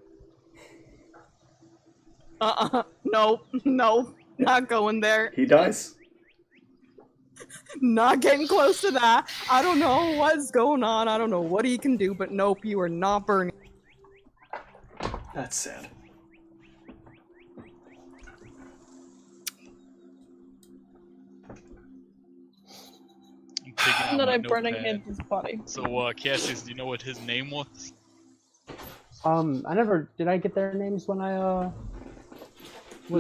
Nope, nope, not going there. He dies. Not getting close to that. I don't know what's going on. I don't know what he can do, but nope, you are not burning. That's sad. And then I'm burning his body. So, Cassius, do you know what his name was? I never did. I get their names when I was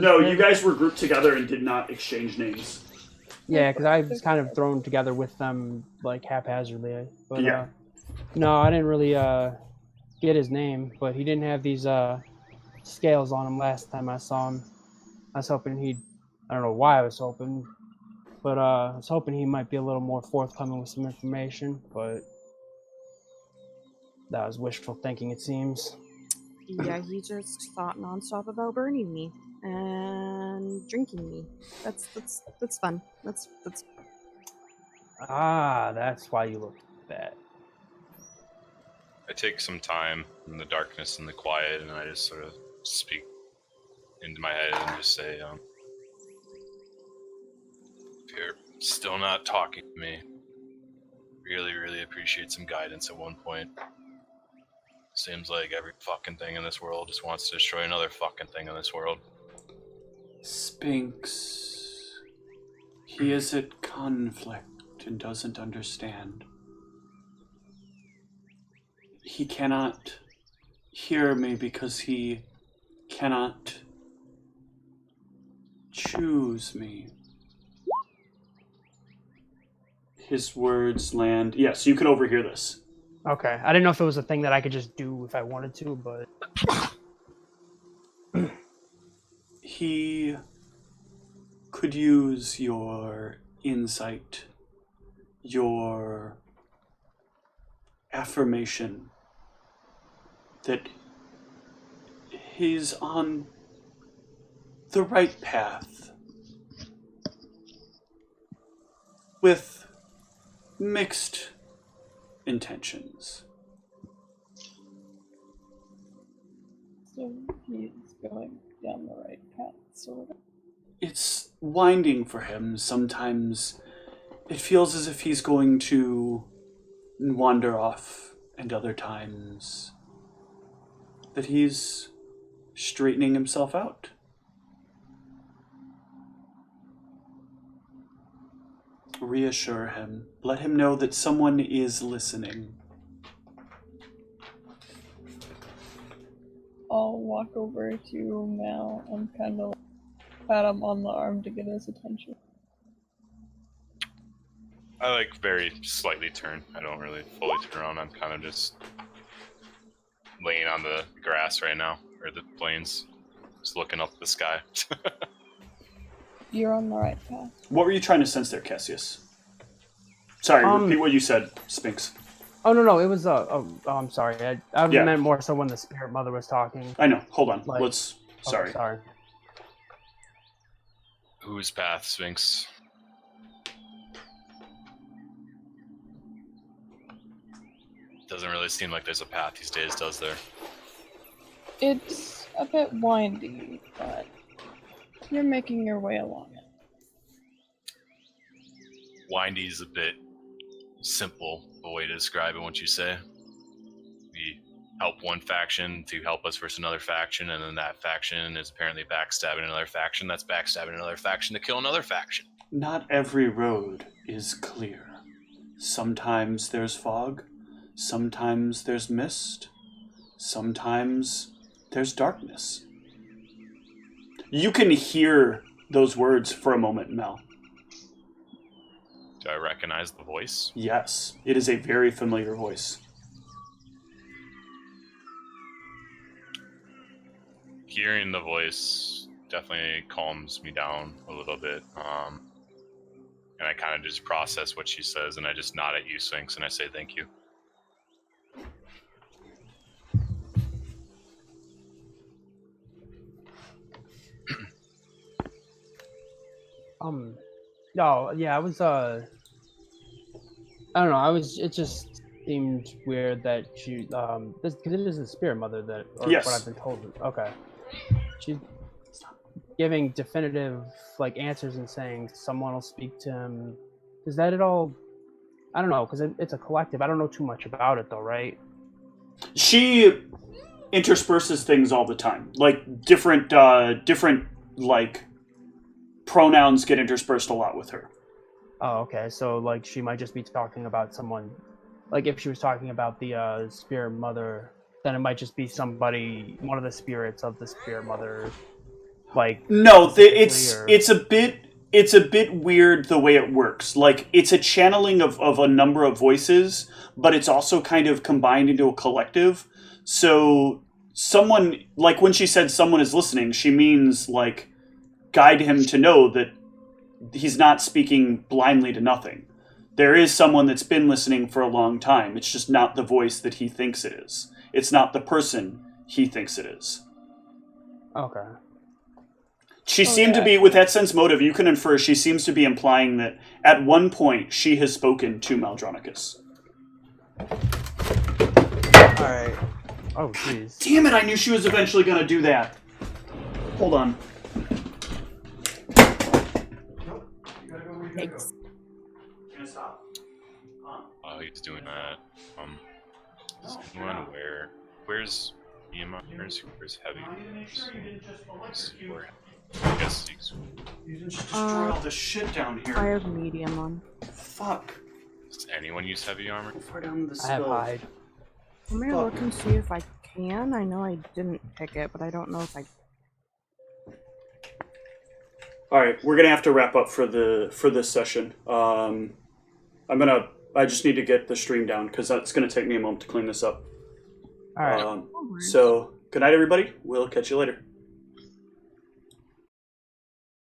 No, there? you guys were grouped together and did not exchange names. Yeah, because I was kind of thrown together with them like haphazardly. But Yeah. no, I didn't really get his name. But he didn't have these scales on him last time I saw him. I was hoping he'd. I don't know why I was hoping, but I was hoping he might be a little more forthcoming with some information. But that was wishful thinking, it seems. Yeah, he just thought nonstop about burning me and drinking me. That's fun. That's Ah, that's why you look bad. I take some time in the darkness and the quiet, and I just sort of speak into my head and just say, if you're still not talking to me, really, really appreciate some guidance at one point. Seems like every fucking thing in this world just wants to destroy another fucking thing in this world. Sphinx. He is at conflict and doesn't understand. He cannot hear me because he cannot choose me. His words land... Yes, you can overhear this. Okay, I didn't know if it was a thing that I could just do if I wanted to, but... He could use your insight, your affirmation that he's on the right path with mixed intentions. So he's going down the right path, sort of. It's winding for him. Sometimes it feels as if he's going to wander off, and other times that he's straightening himself out. Reassure him. Let him know that someone is listening. I'll walk over to Mal and kind of pat him on the arm to get his attention. I like very slightly turn. I don't really fully turn around. I'm kind of just laying on the grass right now. or the plains, just looking up the sky. You're on the right path. What were you trying to sense there, Cassius? Sorry, repeat what you said, Sphinx. Oh no, it was I'm sorry. I Yeah. meant more so when the spirit mother was talking. I know. Hold on. Like- Let's. Sorry. Sorry. Whose path, Sphinx? Doesn't really seem like there's a path these days, does there? It's a bit windy, but you're making your way along it. Windy's a bit simple a way to describe it, won't you say? We help one faction to help us versus another faction, and then that faction is apparently backstabbing another faction that's backstabbing another faction to kill another faction. Not every road is clear. Sometimes there's fog. Sometimes there's mist. Sometimes there's darkness. You can hear those words for a moment, Mel. Do I recognize the voice? Yes, it is a very familiar voice. Hearing the voice definitely calms me down a little bit. And I kind of just process what she says, and I just nod at you, Sphinx, and I say thank you. No, yeah, I was I don't know, it just seemed weird that she because it is the spirit mother that, or Yes. what I've been told. Okay. She's giving definitive like answers and saying someone will speak to him. Is that at all? I don't know, because it's a collective. I don't know too much about it though, right? She intersperses things all the time. Like different like pronouns get interspersed a lot with her. Oh, okay. So like she might just be talking about someone. Like if she was talking about the spirit mother, then it might just be somebody, one of the spirits of the spirit mother. Like No, it's specifically, it's a bit weird the way it works. Like it's a channeling of a number of voices, but it's also kind of combined into a collective. So someone, like when she said someone is listening, she means like guide him to know that he's not speaking blindly to nothing. There is someone that's been listening for a long time. It's just not the voice that he thinks it is. It's not the person he thinks it is. Okay. She seemed to be, with that sense motive, you can infer she seems to be implying that at one point she has spoken to Maldronicus. Alright. Oh, jeez. Damn it, I knew she was eventually going to do that. Hold on. Thanks. Stop. Oh, he's doing that. Is anyone aware? Where's EMI? Where's Heavy? I guess he's... You didn't just destroy all the shit down here. I have medium on. Fuck. Does anyone use heavy armor? How far down the I have stove? hide. I'm gonna look and see if I can. I know I didn't pick it, but I don't know if I. All right, we're gonna have to wrap up for this session. I just need to get the stream down because that's gonna take me a moment to clean this up. Alright. So good night, everybody. We'll catch you later.